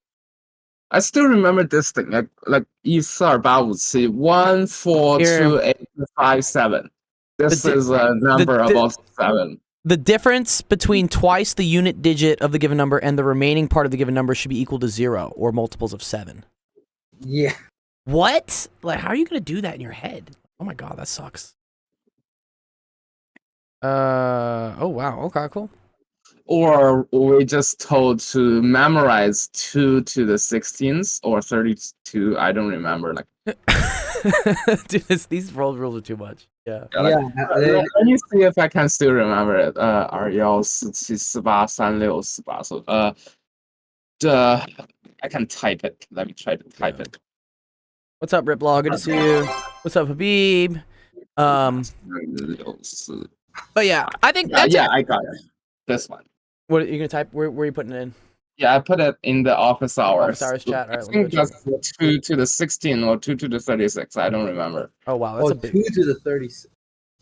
I still remember this thing, like 148 1 4 2 8 5 7. This is a number about 7. The difference between twice the unit digit of the given number and the remaining part of the given number should be equal to 0 or multiples of 7. Yeah. What? Like, how are you going to do that in your head? Oh my god, that sucks. Oh wow. Okay. Cool. Or we just told to memorize 2 to the 16th or 32. I don't remember. Like, Dude, these world rules are too much. Yeah. Yeah, let me see if I can still remember it. 21474648so I can type it. Let me try to type it. What's up, Riplog? Good to see you. What's up, Habib? But yeah, I think that's I got it. This one. What are you gonna type? Where are you putting it in? Yeah, I put it in the office hours. Office hours chat. All right, I think that's 2 to the 16 or 2 to the 36. I don't remember. Oh wow, that's a big 2 to the 30.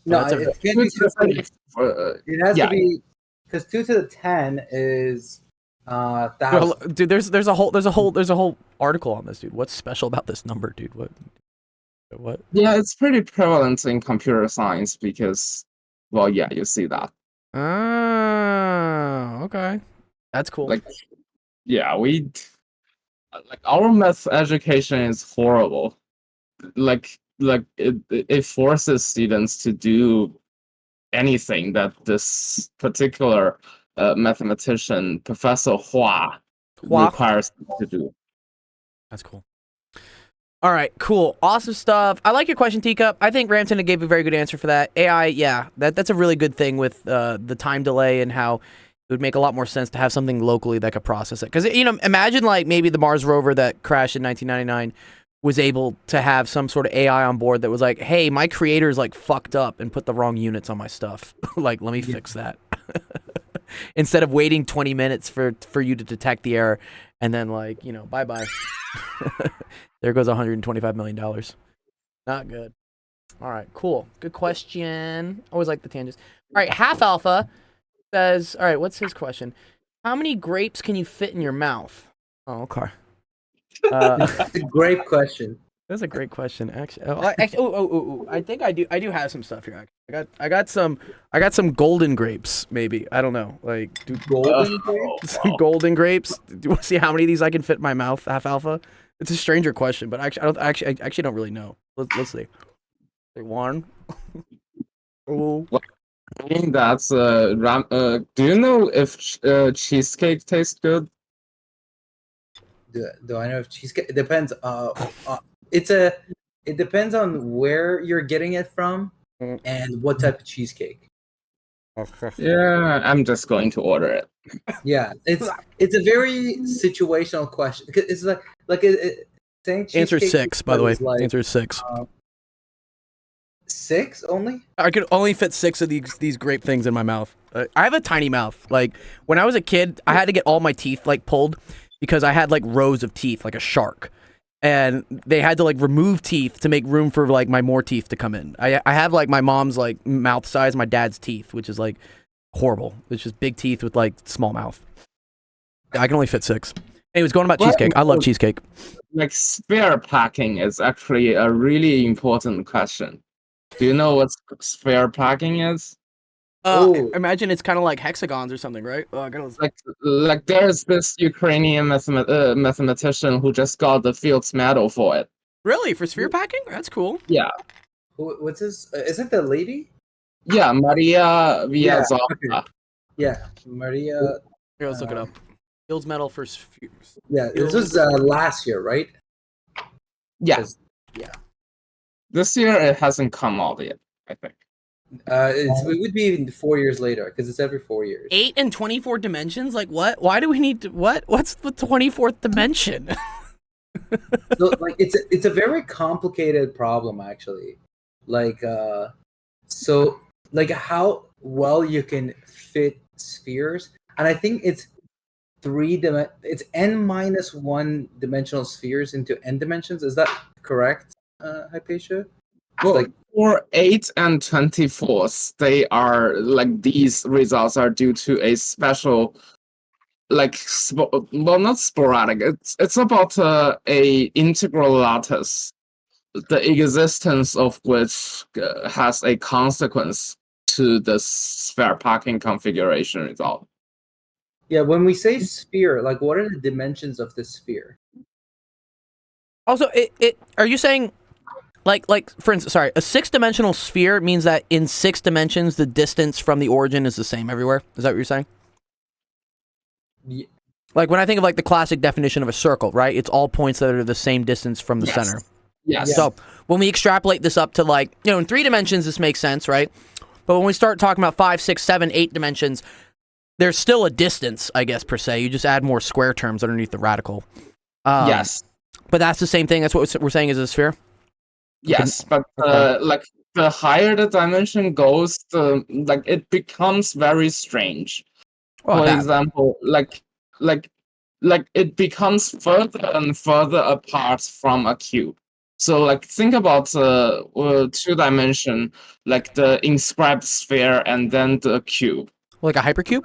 No, it can't be 2 to the 30. It has to be because 2 to the 10 is 1,000. Dude, there's a whole article on this, dude. What's special about this number, dude? What? Yeah, it's pretty prevalent in computer science because, well, yeah, you see that. Oh, okay, that's cool. Like, yeah, our math education is horrible. Like it forces students to do anything that this particular mathematician, Professor Hua, requires them to do. That's cool. All right, cool. Awesome stuff. I like your question, Teacup. I think Ramton gave a very good answer for that. AI, yeah, that's a really good thing with the time delay and how it would make a lot more sense to have something locally that could process it. Because, imagine like maybe the Mars rover that crashed in 1999 was able to have some sort of AI on board that was like, hey, my creator's like fucked up and put the wrong units on my stuff. Like, let me fix that. Instead of waiting 20 minutes for you to detect the error and then like, bye-bye. There goes $125 million. Not good. All right, cool. Good question. Always like the tangents. All right, Half Alpha says, all right, what's his question? How many grapes can you fit in your mouth? Oh, okay. That's a great question. That's a great question, actually. I think I do have some stuff here. Actually. I got some golden grapes, maybe. I don't know. Like, golden grapes? Some golden grapes. Do you want to see how many of these I can fit in my mouth? Half Alpha. It's a stranger question, but I actually don't really know. Let's see. One. Oh. I think that's do you know if cheesecake tastes good? Do I know if cheesecake? It depends. It depends on where you're getting it from and what type of cheesecake. Yeah, I'm just going to order it. Yeah, it's a very situational question. It's saying answer 6, by the way. Answer 6. 6 only? I could only fit 6 of these grape things in my mouth. I have a tiny mouth. Like when I was a kid, I had to get all my teeth like pulled because I had like rows of teeth, like a shark. And they had to like remove teeth to make room for like my more teeth to come in. I have like my mom's like mouth size, my dad's teeth, which is like horrible. It's just big teeth with like small mouth. I can only fit 6. Anyways, going about cheesecake. I love cheesecake. Like sphere packing is actually a really important question. Do you know what sphere packing is? Imagine it's kind of like hexagons or something, right? Like there's this Ukrainian mathematician who just got the Fields Medal for it. Really? For sphere packing? That's cool. Yeah. What's his? Is it the lady? Yeah, Maria Vyazova. Yeah, Maria. Here, let's look it up. Fields Medal for spheres. Yeah, this was last year, right? Yeah. Yeah. This year it hasn't come out yet, I think. It would be even 4 years later because it's every 4 years. 8 and 24 dimensions? Like what? Why do we need to? What? What's the 24th dimension? So like it's a very complicated problem actually. Like so like how well you can fit spheres, and I think it's it's n-1 dimensional spheres into n dimensions. Is that correct, Hypatia? Well, like for 8 and 24, they are like these results are due to a special, like not sporadic. It's about a integral lattice, the existence of which has a consequence to the sphere packing configuration result. Yeah, when we say sphere, like what are the dimensions of the sphere? Also, are you saying Like for instance, sorry, a 6-dimensional sphere means that in 6 dimensions, the distance from the origin is the same everywhere. Is that what you're saying? Yeah. Like when I think of like the classic definition of a circle, right? It's all points that are the same distance from the center. Yes. So when we extrapolate this up to like, in 3 dimensions, this makes sense, right? But when we start talking about 5, 6, 7, 8 dimensions, there's still a distance, I guess, per se. You just add more square terms underneath the radical. Yes. But that's the same thing. That's what we're saying is a sphere? Yes, but like the higher the dimension goes, like it becomes very strange. For example, like it becomes further and further apart from a cube. So like think about 2-dimension, like the inscribed sphere and then the cube. Like a hypercube?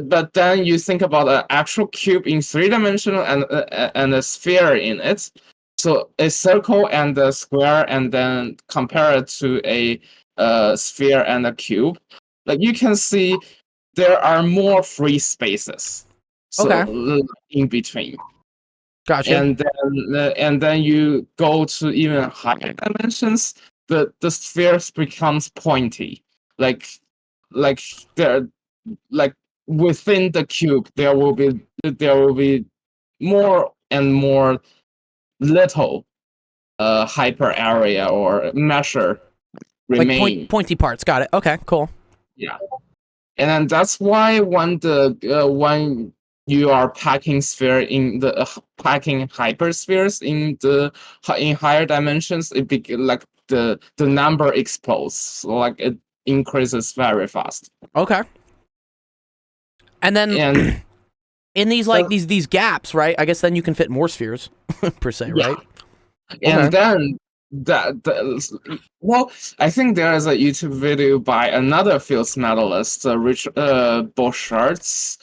But then you think about an actual cube in 3-dimensional and a sphere in it. So a circle and a square, and then compare it to a sphere and a cube. Like you can see, there are more free spaces. So in between. Gotcha. And then you go to even higher dimensions. The spheres becomes pointy. Like there, like within the cube, there will be more and more little hyper area or measure remain. Like pointy parts. Got it. Okay, cool. Yeah, and then that's why when you are packing sphere in the packing hyperspheres in higher dimensions, like the number explodes. So, like it increases very fast. Okay. And then in these like these gaps, right? I guess then you can fit more spheres per se, right? And then I think there is a YouTube video by another Fields medalist, Rich Borchardt,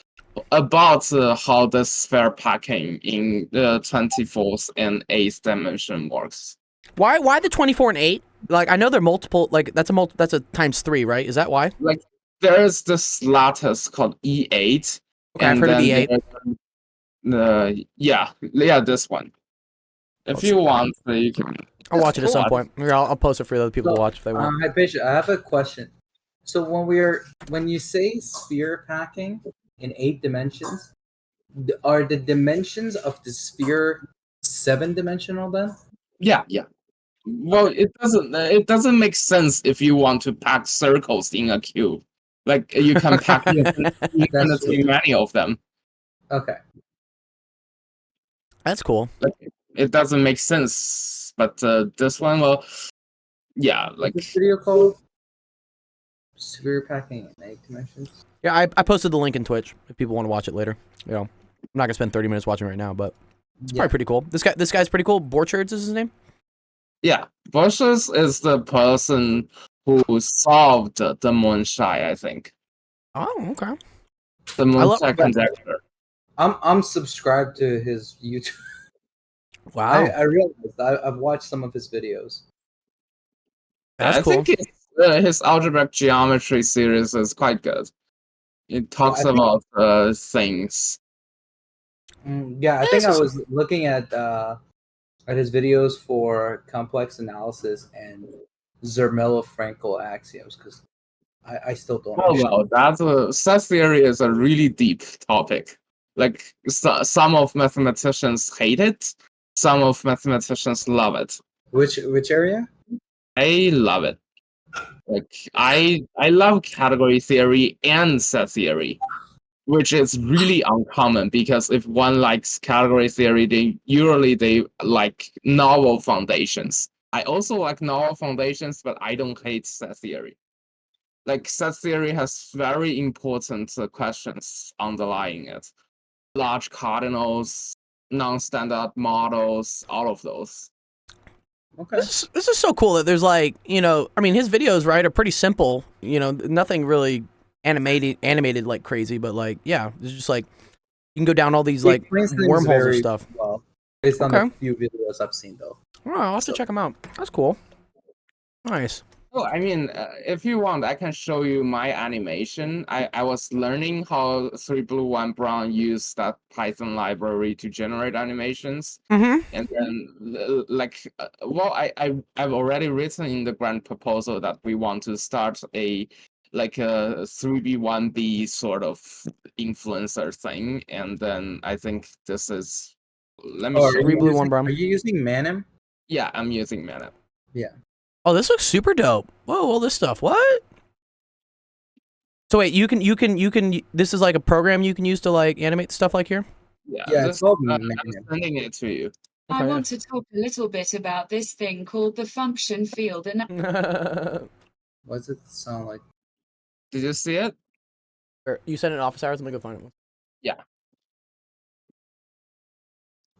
about how the sphere packing in the 24th and 8th dimension works. Why the 24 and 8? Like I know they're multiple. Like that's a times 3, right? Is that why? Like there is this lattice called E8. Okay, I've heard of E8. This one. If you want, you can. I'll watch it at some point. I'll post it for other people to watch if they want. Hi, Bishop. I have a question. So when you say sphere packing in 8 dimensions, are the dimensions of the sphere 7-dimensional then? Yeah. Well, it doesn't make sense if you want to pack circles in a cube. Like you can pack infinitely many of them. Okay. That's cool. Like, it doesn't make sense, but this one, well, yeah, like this video called sphere packing in 8 dimensions. Yeah, I posted the link in Twitch if people want to watch it later. I'm not gonna spend 30 minutes watching right now, but it's probably pretty cool. This guy's pretty cool. Borchardt is his name. Yeah, Borchardt is the person who solved the Monshai, I think. Oh, okay. The Monshai conjecture. I'm subscribed to his YouTube. Wow. I realized I've watched some of his videos. That's cool. I think his algebraic geometry series is quite good. It talks about things. I think I was looking at his videos for complex analysis and Zermelo-Fraenkel axioms because I still don't know. Well, set theory is a really deep topic. Like some of mathematicians hate it, some of mathematicians love it. Which area? I love it. Like I love category theory and set theory, which is really uncommon because if one likes category theory, they usually like novel foundations. I also like novel foundations, but I don't hate set theory. Like set theory has very important questions underlying it. Large cardinals, non-standard models, all of those. Okay. This is so cool that there's like, I mean, his videos, right, are pretty simple. Nothing really animated like crazy, but like, yeah, it's just like you can go down all these like wormholes and stuff. Well, based on a few videos I've seen, though. Oh, I'll have to check them out. That's cool. Nice. Oh, I mean, if you want, I can show you my animation. I was learning how 3Blue1Brown use that Python library to generate animations. Mm-hmm. And then, well, I've already written in the grant proposal that we want to start a 3B1B sort of influencer thing. And then I think this is, let me Oh, show Three you. blue, one brown. Are you using Manim? Yeah, I'm using Manip. Yeah. Oh, this looks super dope. Whoa, all this stuff. What? So wait, you can. This is like a program you can use to like animate stuff like here. Yeah, it's called I'm Manim. sending it to you. I Okay, want to talk a little bit about this thing called the function field and What does it sound like? Did you see it? You sent it in office hours. I'm gonna go find it. Yeah.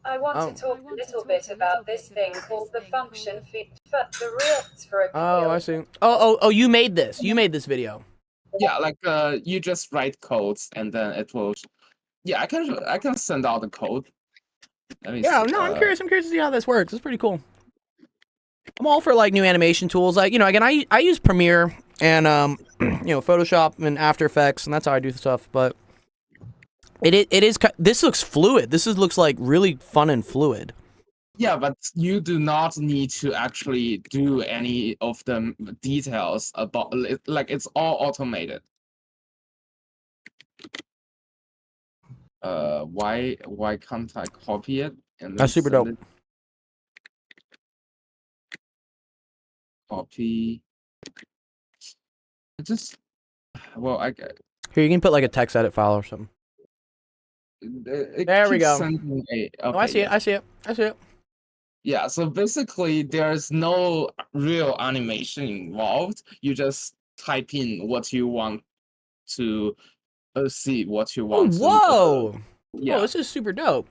I want to talk a little bit about this thing called the function the reacts for a Oh, I see. Oh, you made this. You made this video. Yeah, you just write codes and then it will. Yeah, I can send out the code. Let me Yeah, see, no, I'm curious. I'm curious to see how this works. It's pretty cool. I'm all for like new animation tools. Like, again, I use Premiere and Photoshop and After Effects, and that's how I do stuff. But it is. This looks fluid. Looks like really fun and fluid. Yeah, but you do not need to actually do any of the details about it's all automated. Why can't I copy it and then That's super send dope. it? Copy. It just Here, you can put like a text edit file or something. There we go. Oh, I see it. I see it. I see it. Yeah, so basically there's no real animation involved. You just type in what you want to see, what you want to. Whoa! Yeah. Oh, this is super dope.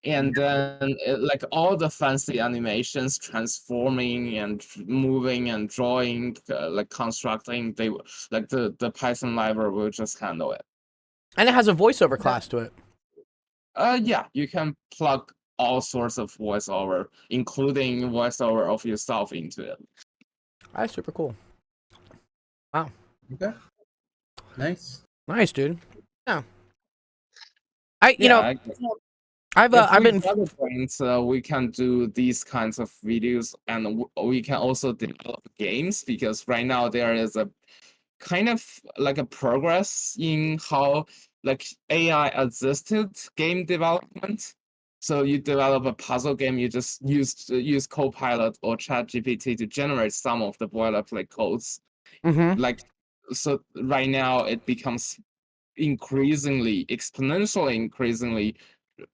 And then all the fancy animations, transforming and moving and drawing, constructing, the Python library will just handle it. And it has a voiceover class to it. Yeah, you can plug all sorts of voiceover, including voiceover of yourself into it. That's super cool. Wow. Okay. Nice. Nice, dude. Yeah. I've been. We can do these kinds of videos, and we can also develop games because right now there is a kind of like a progress in how AI assisted game development. So you develop a puzzle game, you just use Copilot or ChatGPT to generate some of the boilerplate codes. Mm-hmm. So right now it becomes exponentially increasingly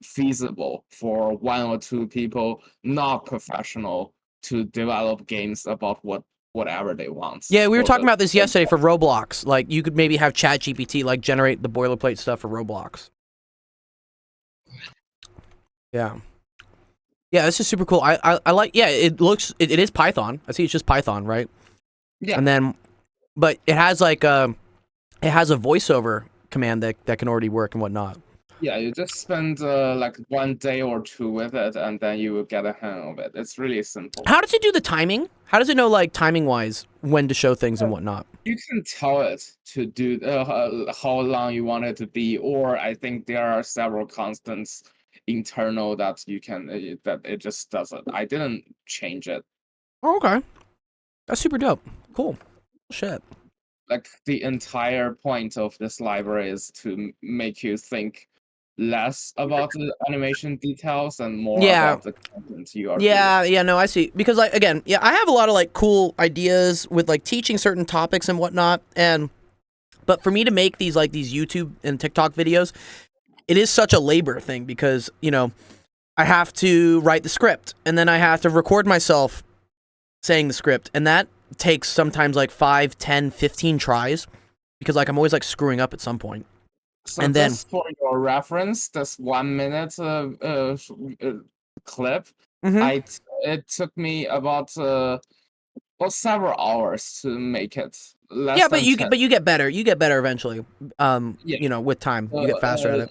feasible for one or two people, not professional, to develop games about whatever they want. Yeah, we were talking about this yesterday for Roblox. Like, you could maybe have ChatGPT generate the boilerplate stuff for Roblox. Yeah. Yeah, this is super cool. I like. Yeah, it looks. It is Python. I see. It's just Python, right? Yeah. And then, but it has it has a voiceover command that can already work and whatnot. Yeah, you just spend 1 day or two with it, and then you will get a hang of it. It's really simple. How does it do the timing? How does it know, timing wise, when to show things and whatnot? You can tell it to do how long you want it to be, or I think there are several constants internal that you can that it just does it. I didn't change it. Oh, okay, that's super dope. Cool. Shit. The entire point of this library is to make you think less about the animation details and more about the content you are doing. Yeah, no, I see. Because again, I have a lot of cool ideas with teaching certain topics and whatnot, but for me to make these these YouTube and TikTok videos, it is such a labor thing because I have to write the script and then I have to record myself saying the script, and that takes sometimes 5, 10, 15 tries because I'm always screwing up at some point. So and then, for your reference, this 1 minute clip, it took me about several hours to make it. But you get better. You get better eventually. With time, you get faster at it.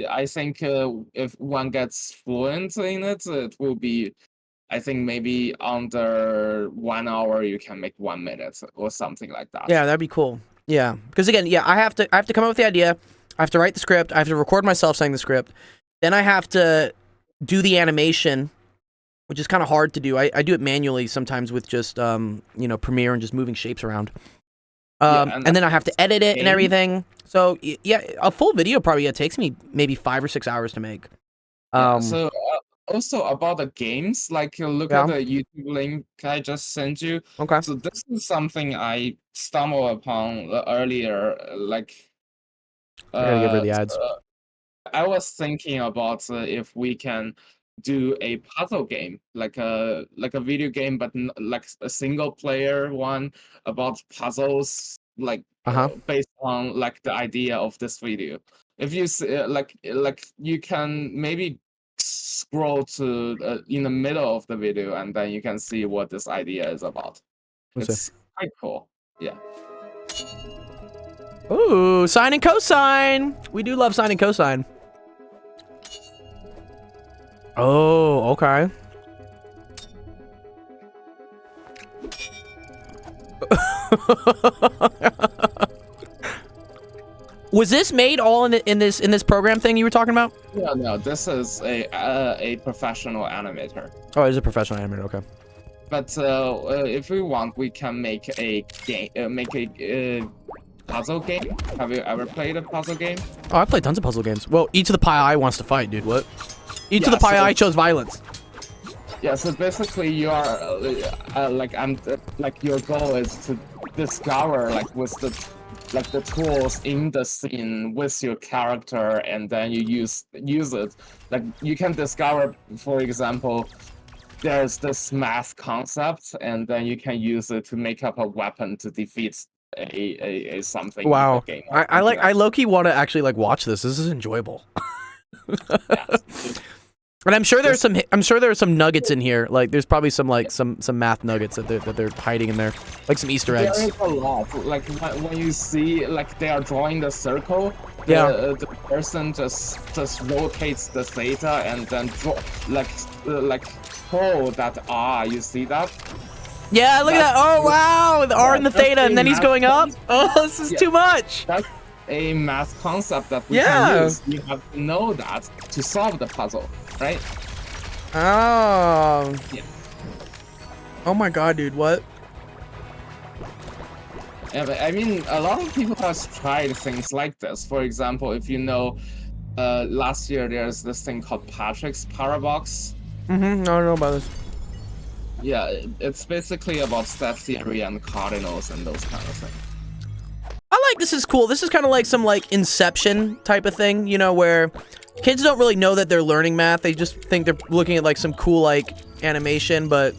I think if one gets fluent in it, it will be I think maybe under 1 hour you can make 1 minute or something like that. Yeah, that'd be cool. Yeah, because again, yeah, I have to come up with the idea. I have to write the script. I have to record myself saying the script. Then I have to do the animation, which is kind of hard to do. I do it manually sometimes with just Premiere and just moving shapes around. And then I have to edit it and everything. So yeah, a full video probably takes me maybe 5 or 6 hours to make. So also about the games, like look at the YouTube link I just sent you. Okay. So this is something I stumbled upon earlier. Like, I gotta give her the ads. I was thinking about if we can do a puzzle game, like a video game, but like a single player one about puzzles, like based on like the idea of this video. If you like you can maybe scroll to in the middle of the video, and then you can see what this idea is about. It's quite cool. Yeah. Ooh, sine and cosine. We do love sine and cosine. Oh, okay. Was this made all in this program thing you were talking about? Yeah, no, this is a professional animator. Oh, it's a professional animator. Okay. But if we want, we can make a game, puzzle game. Have you ever played a puzzle game? Oh, I've played tons of puzzle games. Well, Each of the Pie Eye wants to fight, dude. What? Each of the Pie Eye chose violence. Yeah, so basically you are like your goal is to discover with the tools in the scene with your character, and then you use it. Like you can discover, for example, there's this math concept, and then you can use it to make up a weapon to defeat a something. Wow. In the game. I low-key want to actually watch this. This is enjoyable. And I'm sure there's some nuggets in here. Like there's probably some math nuggets that they're hiding in there, like some Easter eggs. There is a lot. Like when you see they are drawing the circle, the person just rotates the theta and then draw pull that R. You see that? Yeah, look at that. Oh wow, the R and the theta, and then he's going up. Oh, this is too much. That's a math concept that we can use. You have to know that to solve the puzzle, right? Oh. Yeah. Oh my god, dude, what? Yeah, but I mean, a lot of people have tried things like this. For example, if you know, last year there's this thing called Patrick's Parabox. I don't know about this. Yeah, it's basically about set theory and cardinals and those kind of things. I like this is cool. This is kind of like some Inception type of thing, where kids don't really know that they're learning math. They just think they're looking at some cool animation, but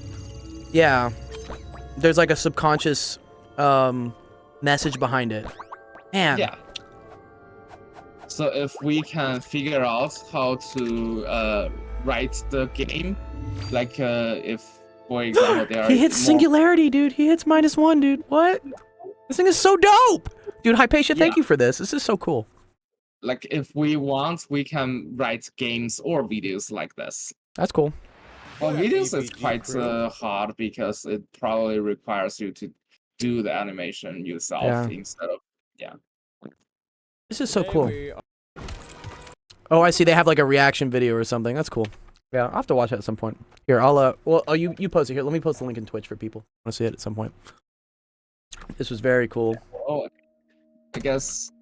yeah, there's a subconscious message behind it. Man. Yeah. So if we can figure out how to write the game, if, for example, there are he hits singularity, dude. He hits -1, dude. What? This thing is so dope, dude. Hypatia, thank you for this. This is so cool. If we want, we can write games or videos like this. That's cool. Well, videos is quite hard because it probably requires you to do the animation yourself instead of This is so cool. Oh, I see. They have a reaction video or something. That's cool. Yeah, I'll have to watch it at some point. Here, you post it here. Let me post the link in Twitch for people. I want to see it at some point. This was very cool. Oh, I guess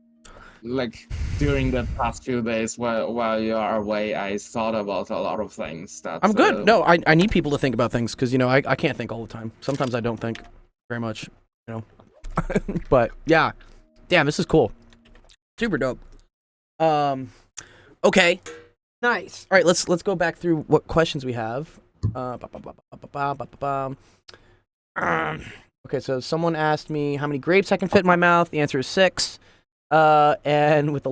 during the past few days while you are away, I thought about a lot of things that I'm good. No, I need people to think about things because I can't think all the time. Sometimes I don't think very much, But yeah, damn, this is cool. Super dope. Okay, nice. All right, let's go back through what questions we have. Okay, so someone asked me how many grapes I can fit in my mouth. The answer is 6. And with the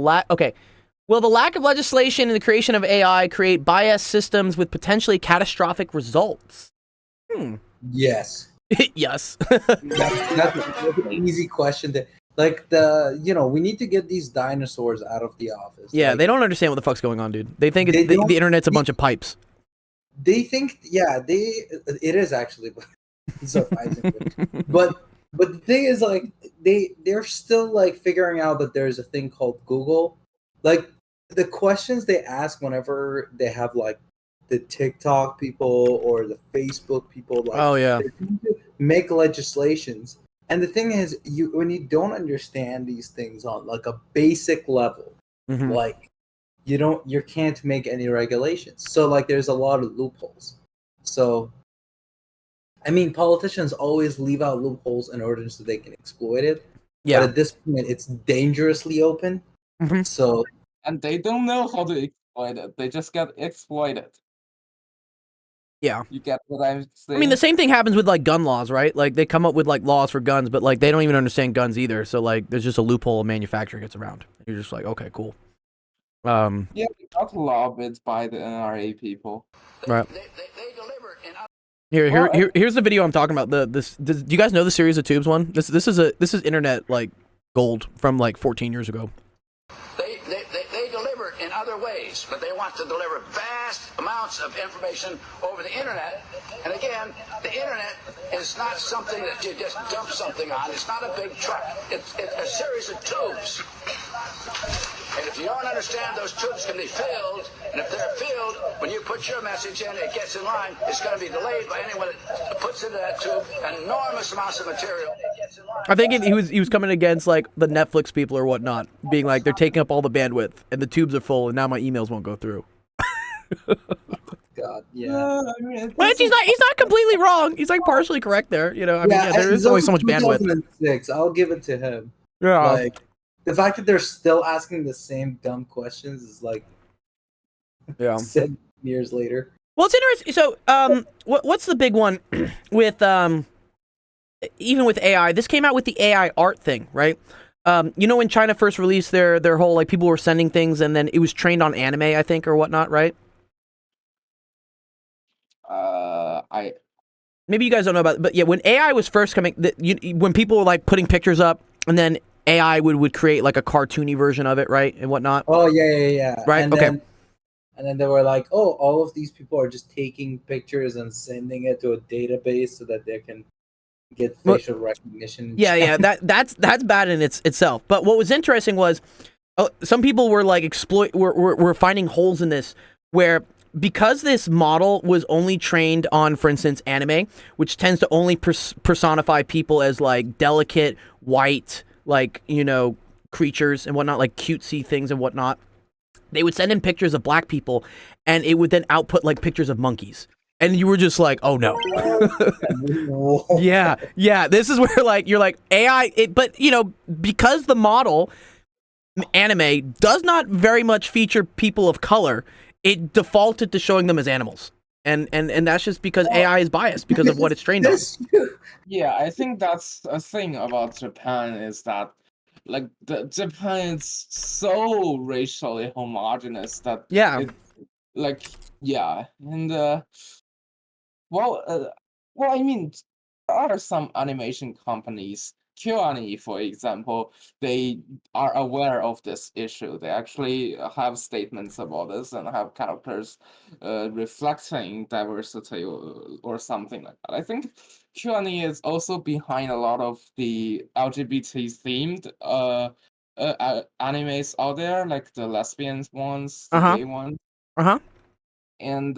will the lack of legislation and the creation of AI create biased systems with potentially catastrophic results? Yes. Yes. That's an easy question to we need to get these dinosaurs out of the office. Yeah, they don't understand what the fuck's going on, dude. They think the internet's a bunch of pipes. they think, yeah, it is actually surprising. but the thing is, like, they're still like figuring out that there's a thing called Google. Like, the questions they ask whenever they have like the TikTok people or the Facebook people, like, oh yeah, they're trying to make legislations. And the thing is, when you don't understand these things on like a basic level, like you can't make any regulations. So like there's a lot of loopholes. So I mean, politicians always leave out loopholes in order so they can exploit it. Yeah. But at this point, it's dangerously open. So and they don't know how to exploit it. They just get exploited. Yeah. You get what I'm saying? I mean, the same thing happens with like gun laws, right? Like they come up with like laws for guns, but like they don't even understand guns either. So like there's just a loophole a manufacturer gets around. You're just like, okay, cool. Yeah, they got lobbied by the NRA people. Right. Here's the video I'm talking about. Do you guys know the series of tubes one? This is internet like gold from like 14 years ago. They deliver in other ways, but they want to deliver vast amounts of information over the internet. And again, the internet is not something that you just dump something on. It's not a big truck. It's a series of tubes. And if you don't understand, those tubes can be filled. And if they're filled, when you put your message in, it gets in line. It's going to be delayed by anyone that puts into that tube enormous amounts of material. I think he was coming against like the Netflix people or whatnot, being like they're taking up all the bandwidth and the tubes are full, and now my emails won't go through. God, yeah. I mean, But he's not completely wrong. He's like partially correct there. You know, I mean, yeah, there is only so much bandwidth. 2006, I'll give it to him. Yeah. Like, the fact that they're still asking the same dumb questions is like, 7 years later. Well, it's interesting. So, what's the big one with even with AI? This came out with the AI art thing, right? You know, when China first released their whole like people were sending things, and then it was trained on anime, I think, or whatnot, right? Maybe you guys don't know about it, but yeah, when AI was first coming, when people were like putting pictures up, and then AI would create like a cartoony version of it, right, and whatnot. Oh yeah. Right. And okay. Then they were like, "Oh, all of these people are just taking pictures and sending it to a database so that they can get facial recognition." Yeah. That's bad in itself. But what was interesting was some people were like were finding holes in this, where because this model was only trained on, for instance, anime, which tends to only personify people as like delicate, white, like, you know, creatures and whatnot, like cutesy things and whatnot. They would send in pictures of black people, and it would then output like pictures of monkeys. And you were just like, oh no. Yeah. This is where like you're like AI, but you know, because the model anime does not very much feature people of color, it defaulted to showing them as animals. And that's just because AI is biased because of what it's trained on. Yeah, I think that's a thing about Japan, is that like Japan is so racially homogenous that and I mean, there are some animation companies, KyoAni, for example, they are aware of this issue. They actually have statements about this and have characters reflecting diversity or something like that. I think KyoAni is also behind a lot of the LGBT-themed animes out there, like the lesbian ones, the gay ones. And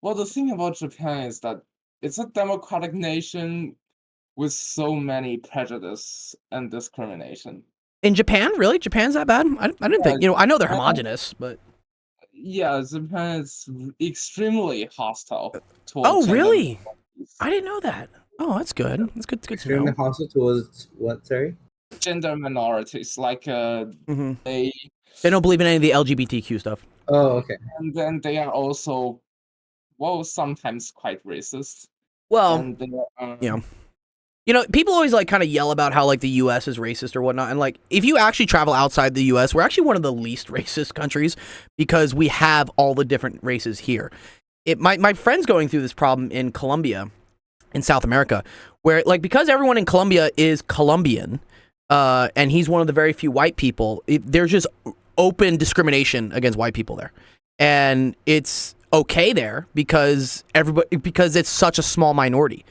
well, the thing about Japan is that it's a democratic nation with so many prejudice and discrimination. In Japan, really? Japan's that bad? I didn't think. You know, I know they're homogenous, but yeah, Japan is extremely hostile towards. Oh, really? I didn't know that. Oh, that's good. That's good. Good to know. Hostile towards what? Sorry. Gender minorities, like they don't believe in any of the LGBTQ stuff. Oh, okay. And then they are also, well, sometimes quite racist. Well, and yeah. You know, people always like kind of yell about how like the U.S. is racist or whatnot, and like if you actually travel outside the U.S., we're actually one of the least racist countries because we have all the different races here. My friend's going through this problem in Colombia, in South America, where like because everyone in Colombia is Colombian, and he's one of the very few white people, there's just open discrimination against white people there, and it's okay there because it's such a small minority.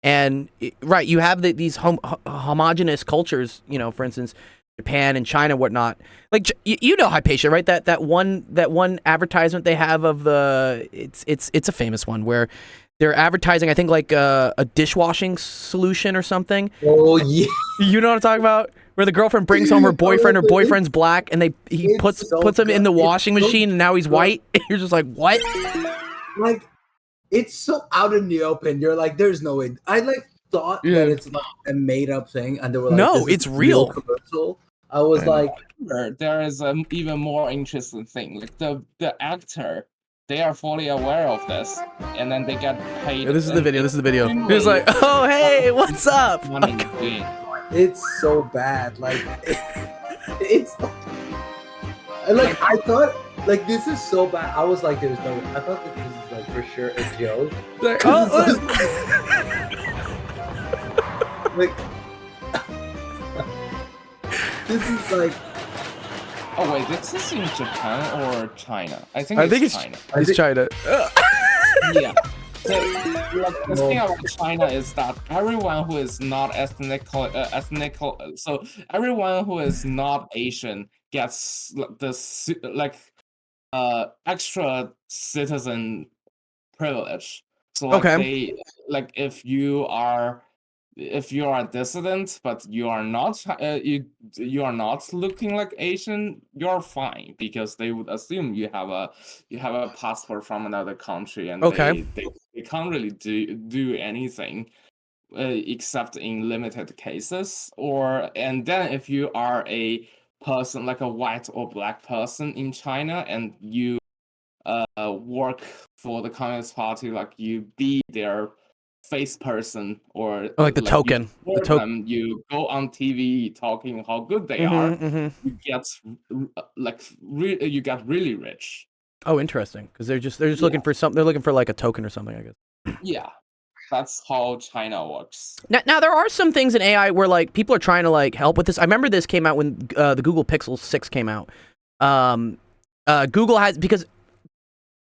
And right, you have these homogenous cultures, you know, for instance, Japan and China, whatnot. Like you know Hypatia, right? That one advertisement they have of it's a famous one where they're advertising, I think, like a dishwashing solution or something. Oh yeah, you know what I'm talking about? Where the girlfriend brings home her boyfriend, her boyfriend's black, and he puts him in the washing machine, and now he's white. You're just like, what? Like, it's so out in the open. You're like, there's no way. I thought that it's like a made up thing, and they were like, no, it's real. Commercial. I was like, there is an even more interesting thing. Like the actor, they are fully aware of this, and then they get paid. Yeah, this is the video. He's like, oh hey, what's up? It's so bad. Like, it's like I thought. Like, this is so bad. I was like, there's no. I thought this was like for sure a joke. Like, like this is like. Oh wait, this is in Japan or China? I think it's China. It's China. Yeah. So, the thing about China is that everyone who is not ethnical, so everyone who is not Asian gets this extra citizen privilege. So they if you are a dissident but you are not you are not looking like Asian, you're fine because they would assume you have a passport from another country and they can't really do anything except in limited cases. And then if you are a person like a white or black person in China and you work for the Communist Party, like you be their face person or like the token. You go on TV talking how good they are. You get you get really rich. Oh, interesting. Because they're just looking for something. They're looking for like a token or something, I guess. Yeah. That's how China works. Now there are some things in AI where like people are trying to like help with this. I remember this came out when the Google Pixel 6 came out. Google has, because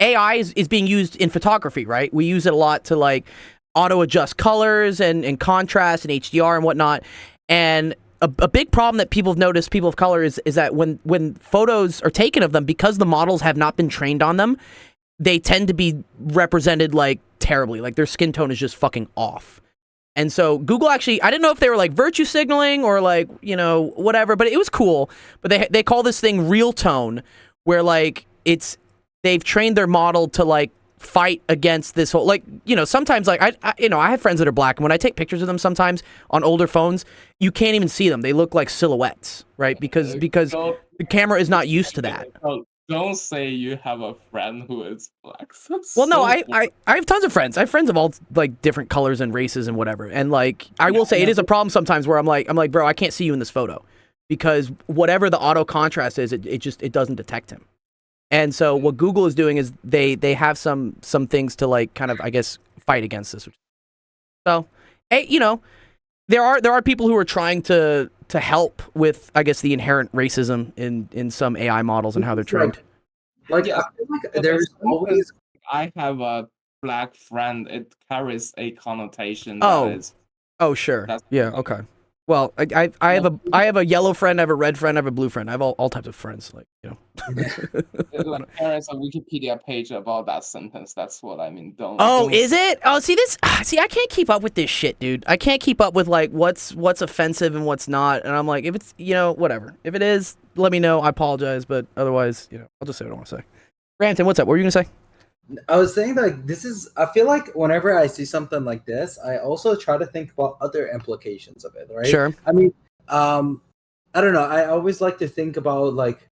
AI is being used in photography, right? We use it a lot to like auto adjust colors and contrast and HDR and whatnot. And a big problem that people have noticed, people of color, is that when photos are taken of them, because the models have not been trained on them, they tend to be represented like terribly, like their skin tone is just fucking off. And so Google actually, I didn't know if they were like virtue signaling or like, you know, whatever, but it was cool. But they call this thing real tone, where like they've trained their model to like fight against this whole, like, you know, sometimes like I have friends that are black, and when I take pictures of them sometimes on older phones, you can't even see them. They look like silhouettes, right? Because the camera is not used to that. Don't say you have a friend who is black. Well, no, I have tons of friends. I have friends of all like different colors and races and whatever. And like I will say, it is a problem sometimes where I'm like, bro, I can't see you in this photo because whatever the auto contrast is, it doesn't detect him. And so what Google is doing is they have some things to like kind of, I guess, fight against this. So, hey, you know, there are people who are trying to help with, I guess, the inherent racism in some AI models and how they're trained. Like, I feel like there's always. I have a black friend. It carries a connotation. Oh, sure. Yeah. Okay. Well, I have a yellow friend, I have a red friend, I have a blue friend. I have all types of friends, like, you know. There is a Wikipedia page about that sentence. That's what I mean. Is it? Oh, see this? See, I can't keep up with this shit, dude. I can't keep up with like what's offensive and what's not. And I'm like, if it's, you know, whatever. If it is, let me know. I apologize, but otherwise, you know, I'll just say what I want to say. Rampton, what's up? What were you gonna say? I was saying like I feel like whenever I see something like this, I also try to think about other implications of it, right? Sure. I mean, I don't know. I always like to think about like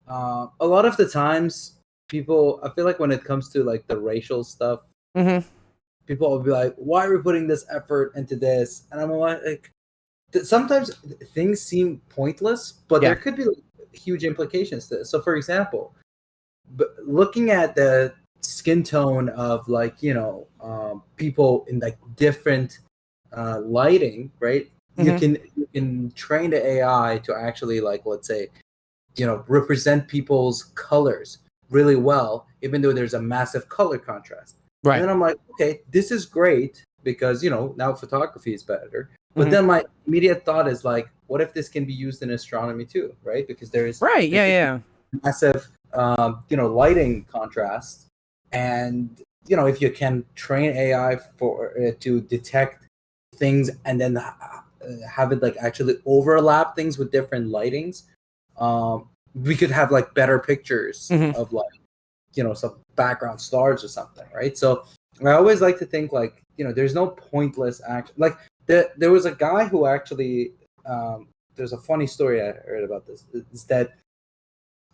a lot of the times people, I feel like when it comes to like the racial stuff, people will be like, why are we putting this effort into this? And I'm like, sometimes things seem pointless, but there could be like, huge implications to this. So for example, looking at the skin tone of like, you know, people in like different lighting, right? You can train the AI to actually like, let's say, you know, represent people's colors. really well, even though there's a massive color contrast. Right. And then I'm like, okay, this is great because, now photography is better. But then my immediate thought is like, what if this can be used in astronomy too, right? Because there's massive, lighting contrast. And, if you can train AI to detect things and then have it like actually overlap things with different lightings, we could have like better pictures of like, some background stars or something, right? So I always like to think like, there's no pointless action. Like there was a guy who actually, there's a funny story I heard about this, is that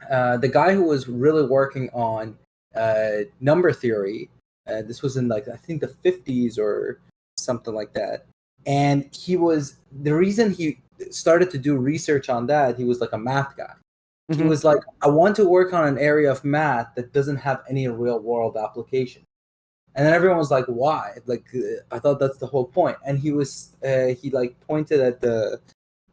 the guy who was really working on number theory, this was in like, I think the 50s or something like that. And the reason he started to do research on that, he was like a math guy. He was like, I want to work on an area of math that doesn't have any real world application. And then everyone was like, why? Like, I thought that's the whole point. And he like pointed at the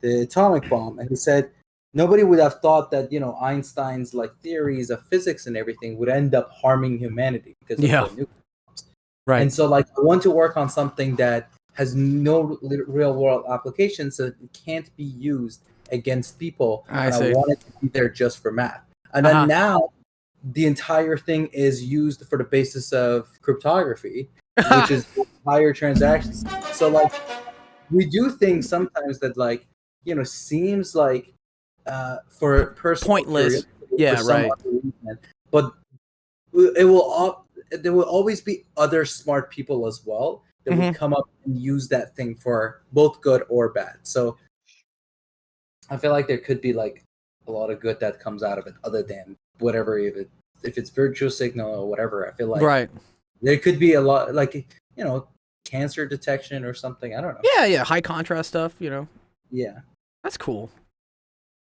atomic bomb and he said, nobody would have thought that, Einstein's like theories of physics and everything would end up harming humanity because of the nuclear bombs. Right. And so like, I want to work on something that has no real world application, so it can't be used against people. I want it to be there just for math. And then now the entire thing is used for the basis of cryptography, which is higher transactions. So like, we do things sometimes that like, seems like for personal pointless. Yeah, right. Reason, but there will always be other smart people as well that would come up and use that thing for both good or bad. So I feel like there could be like a lot of good that comes out of it, other than whatever, if it's virtual signal or whatever. I feel like there could be a lot, like, cancer detection or something. I don't know. Yeah, high contrast stuff. Yeah, that's cool.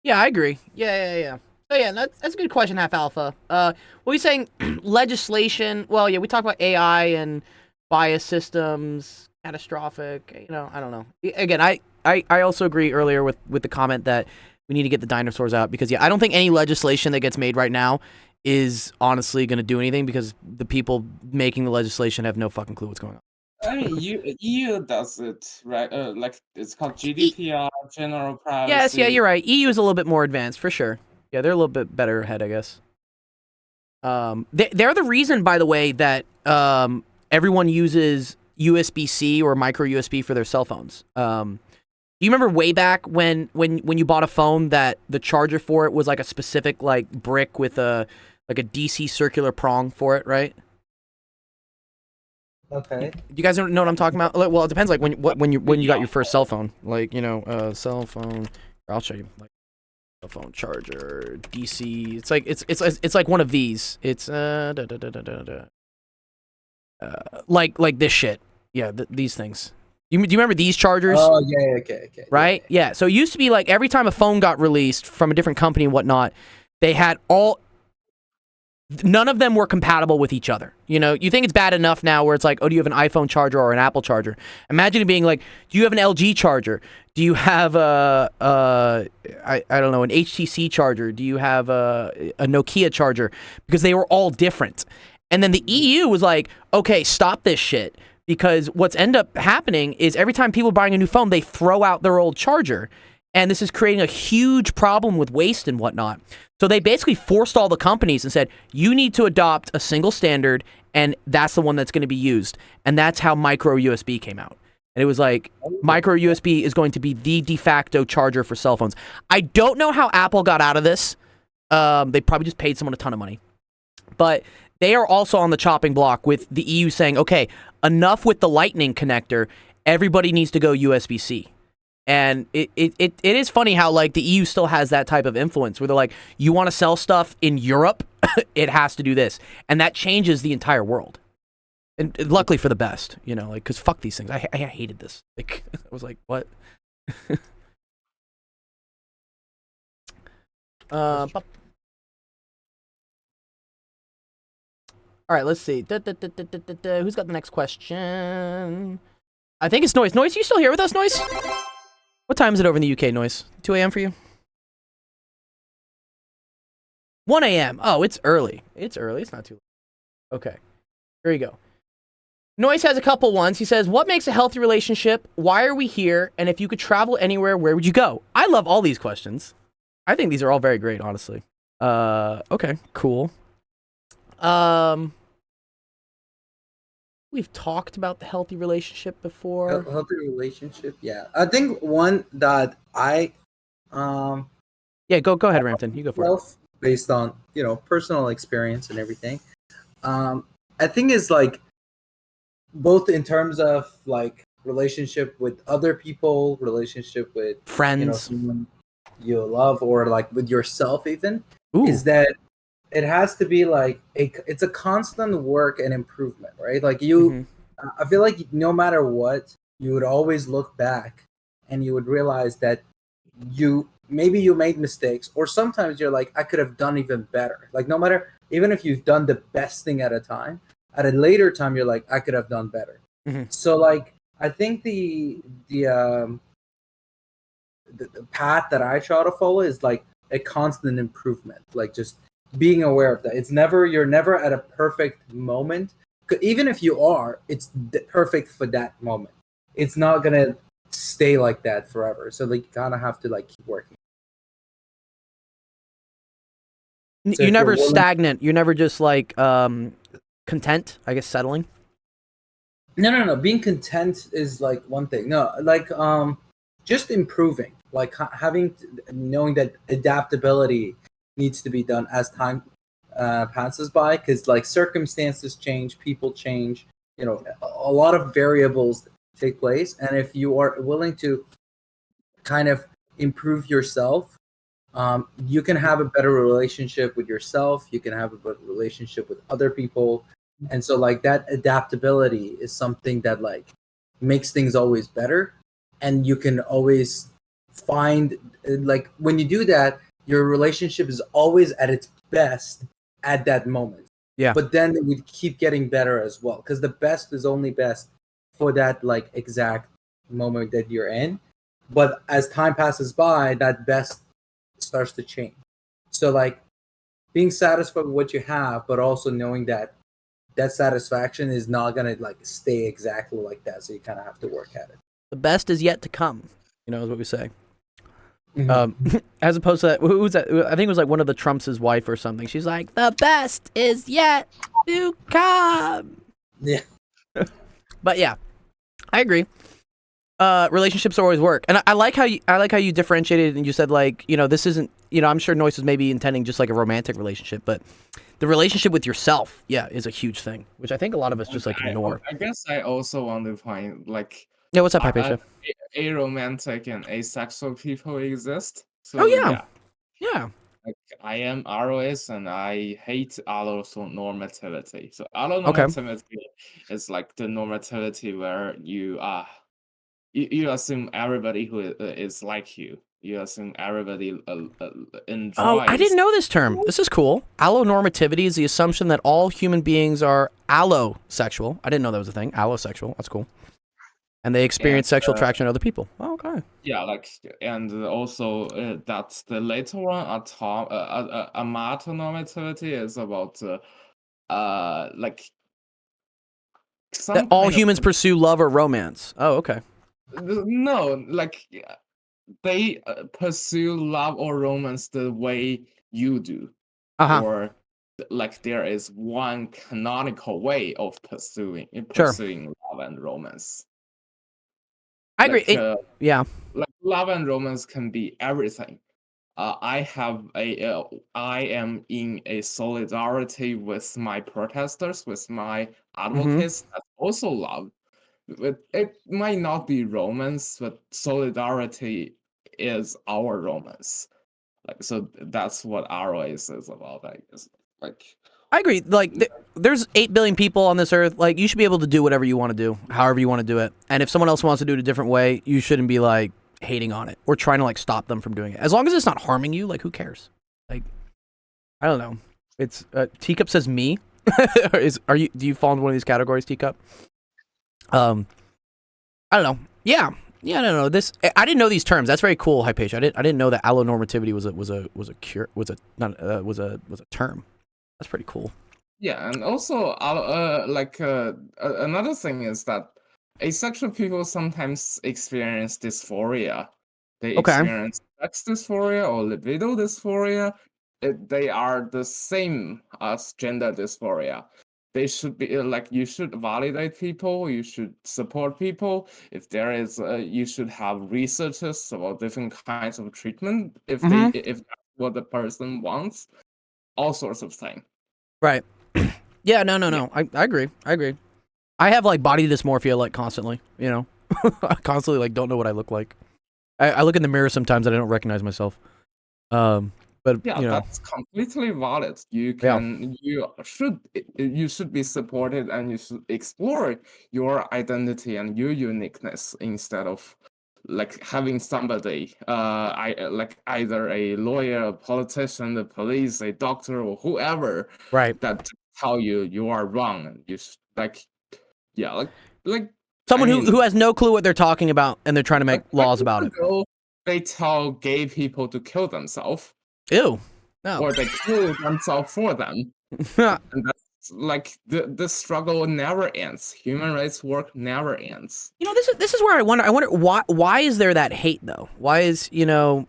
Yeah, I agree. Yeah. So yeah, that's a good question, Half Alpha. What are you saying? Legislation? Well, yeah, we talked about AI and bias systems, catastrophic. I don't know. Again, I also agree earlier with the comment that we need to get the dinosaurs out, because I don't think any legislation that gets made right now is honestly going to do anything, because the people making the legislation have no fucking clue what's going on. I mean, EU does it, right? Like, it's called GDPR, General Privacy. Yes, yeah, you're right. EU is a little bit more advanced, for sure. Yeah, they're a little bit better ahead, I guess. They're the reason, by the way, that everyone uses USB-C or micro USB for their cell phones. Do you remember way back when you bought a phone that the charger for it was like a specific like brick with a DC circular prong for it, right? Okay. You guys know what I'm talking about? Well, it depends. Like when you got your first cell phone, like cell phone. I'll show you. Like cell phone charger, DC. It's like one of these. It's like this shit. Yeah, these things. Do you remember these chargers? Oh yeah, okay. Right? Yeah. So it used to be like every time a phone got released from a different company and whatnot, they had none of them were compatible with each other. You think it's bad enough now where it's like, oh, do you have an iPhone charger or an Apple charger? Imagine it being like, do you have an LG charger? Do you have I don't know, an HTC charger? Do you have a Nokia charger? Because they were all different. And then the EU was like, okay, stop this shit. Because what's end up happening is every time people are buying a new phone, they throw out their old charger. And this is creating a huge problem with waste and whatnot. So they basically forced all the companies and said, you need to adopt a single standard, and that's the one that's going to be used. And that's how micro USB came out. And it was like, micro USB is going to be the de facto charger for cell phones. I don't know how Apple got out of this. They probably just paid someone a ton of money. But they are also on the chopping block with the EU saying, okay, enough with the Lightning connector. Everybody needs to go USB-C. And it is funny how like the EU still has that type of influence where they're like, you want to sell stuff in Europe, it has to do this. And that changes the entire world. And luckily for the best, like, because fuck these things. I hated this. Like, I was like, what? All right, let's see. Who's got the next question? I think it's Noise. Noise, you still here with us, Noise? What time is it over in the UK, Noise? 2 a.m. for you? 1 a.m. Oh, it's early. It's early. It's not too late. Okay. Here you go. Noise has a couple ones. He says, what makes a healthy relationship? Why are we here? And if you could travel anywhere, where would you go? I love all these questions. I think these are all very great, honestly. Okay, cool. We've talked about the healthy relationship before. Healthy relationship, yeah. I think one that I yeah, go ahead, Rampton. You go for it. Based on, personal experience and everything. I think is like both in terms of like relationship with other people, relationship with friends, someone you love, or like with yourself even. Ooh. Is that it has to be like it's a constant work and improvement, right? Like I feel like no matter what, you would always look back and you would realize that maybe you made mistakes, or sometimes you're like, I could have done even better. Like no matter, even if you've done the best thing at a time, at a later time, you're like, I could have done better. So like, I think the path that I try to follow is like a constant improvement, like just being aware of that. You're never at a perfect moment. Even if you are, it's perfect for that moment. It's not gonna stay like that forever. So like, you kind of have to like keep working. So you're never stagnant. You're never just like content, I guess, settling. No. Being content is like one thing. No, like just improving, like knowing that adaptability needs to be done as time passes by, because like circumstances change, people change, a lot of variables take place, and if you are willing to kind of improve yourself, you can have a better relationship with yourself, you can have a better relationship with other people. And so like that adaptability is something that like makes things always better, and you can always find, like when you do that, your relationship is always at its best at that moment. Yeah. But then it would keep getting better as well, because the best is only best for that like exact moment that you're in. But as time passes by, that best starts to change. So like being satisfied with what you have, but also knowing that satisfaction is not gonna like stay exactly like that. So you kind of have to work at it. The best is yet to come, is what we say. As opposed to that, who was that? I think it was like one of the Trump's wife or something. She's like, the best is yet to come. Yeah. But yeah, I agree. Relationships always work, and I like how you differentiated, and you said like, this isn't, I'm sure Noise was maybe intending just like a romantic relationship, but the relationship with yourself, is a huge thing, which I think a lot of us just like ignore. I guess I also want to find like, yeah, what's up, Hypatia? Aromantic and asexual people exist. So, oh yeah. Like I am ROS and I hate allonormativity. So allonormativity is like the normativity where you you assume everybody who is like you. You assume everybody enjoys. Oh, I didn't know this term. This is cool. Allonormativity is the assumption that all human beings are allosexual. I didn't know that was a thing. Allosexual. That's cool. And they experience sexual attraction to other people. Oh, okay. Yeah, like, and also that's the later one. Amatonormativity is about like that all humans pursue love or romance. Oh, okay. No, like they pursue love or romance the way you do, or like there is one canonical way of pursuing love and romance. I agree. Like love and romance can be everything. I am in a solidarity with my protesters, with my advocates. That's also love. But it might not be romance, but solidarity is our romance. Like, so that's what ROS is about, I guess. Like, I agree. Like, there's 8 billion people on this earth. Like, you should be able to do whatever you want to do, however you want to do it. And if someone else wants to do it a different way, you shouldn't be like hating on it or trying to like stop them from doing it. As long as it's not harming you, like, who cares? Like, I don't know. It's Teacup says me. Do you fall into one of these categories, Teacup? I don't know. Yeah. Yeah, no. This I didn't know these terms. That's very cool, Hypatia. I didn't know that allonormativity was a term. That's pretty cool. Yeah, and also, another thing is that asexual people sometimes experience dysphoria. They experience sex dysphoria or libido dysphoria. They are the same as gender dysphoria. They should be you should validate people. You should support people. If there is, you should have researches about different kinds of treatment. If that's what the person wants, all sorts of things. Right. Yeah, no. I agree. I have like body dysmorphia like constantly, you know. I constantly like don't know what I look like. I look in the mirror sometimes and I don't recognize myself. But yeah, you know. That's completely valid. You should be supported and you should explore your identity and your uniqueness instead of like having somebody either a lawyer, a politician, the police, a doctor, or whoever that tell you are wrong. You should, someone who has no clue what they're talking about and they're trying to make laws about it. They tell gay people to kill themselves. Ew. No. Or they kill themselves for them. And that's like the struggle never ends. Human rights work never ends. You know, this is where I wonder why is there that hate though? Why is, you know,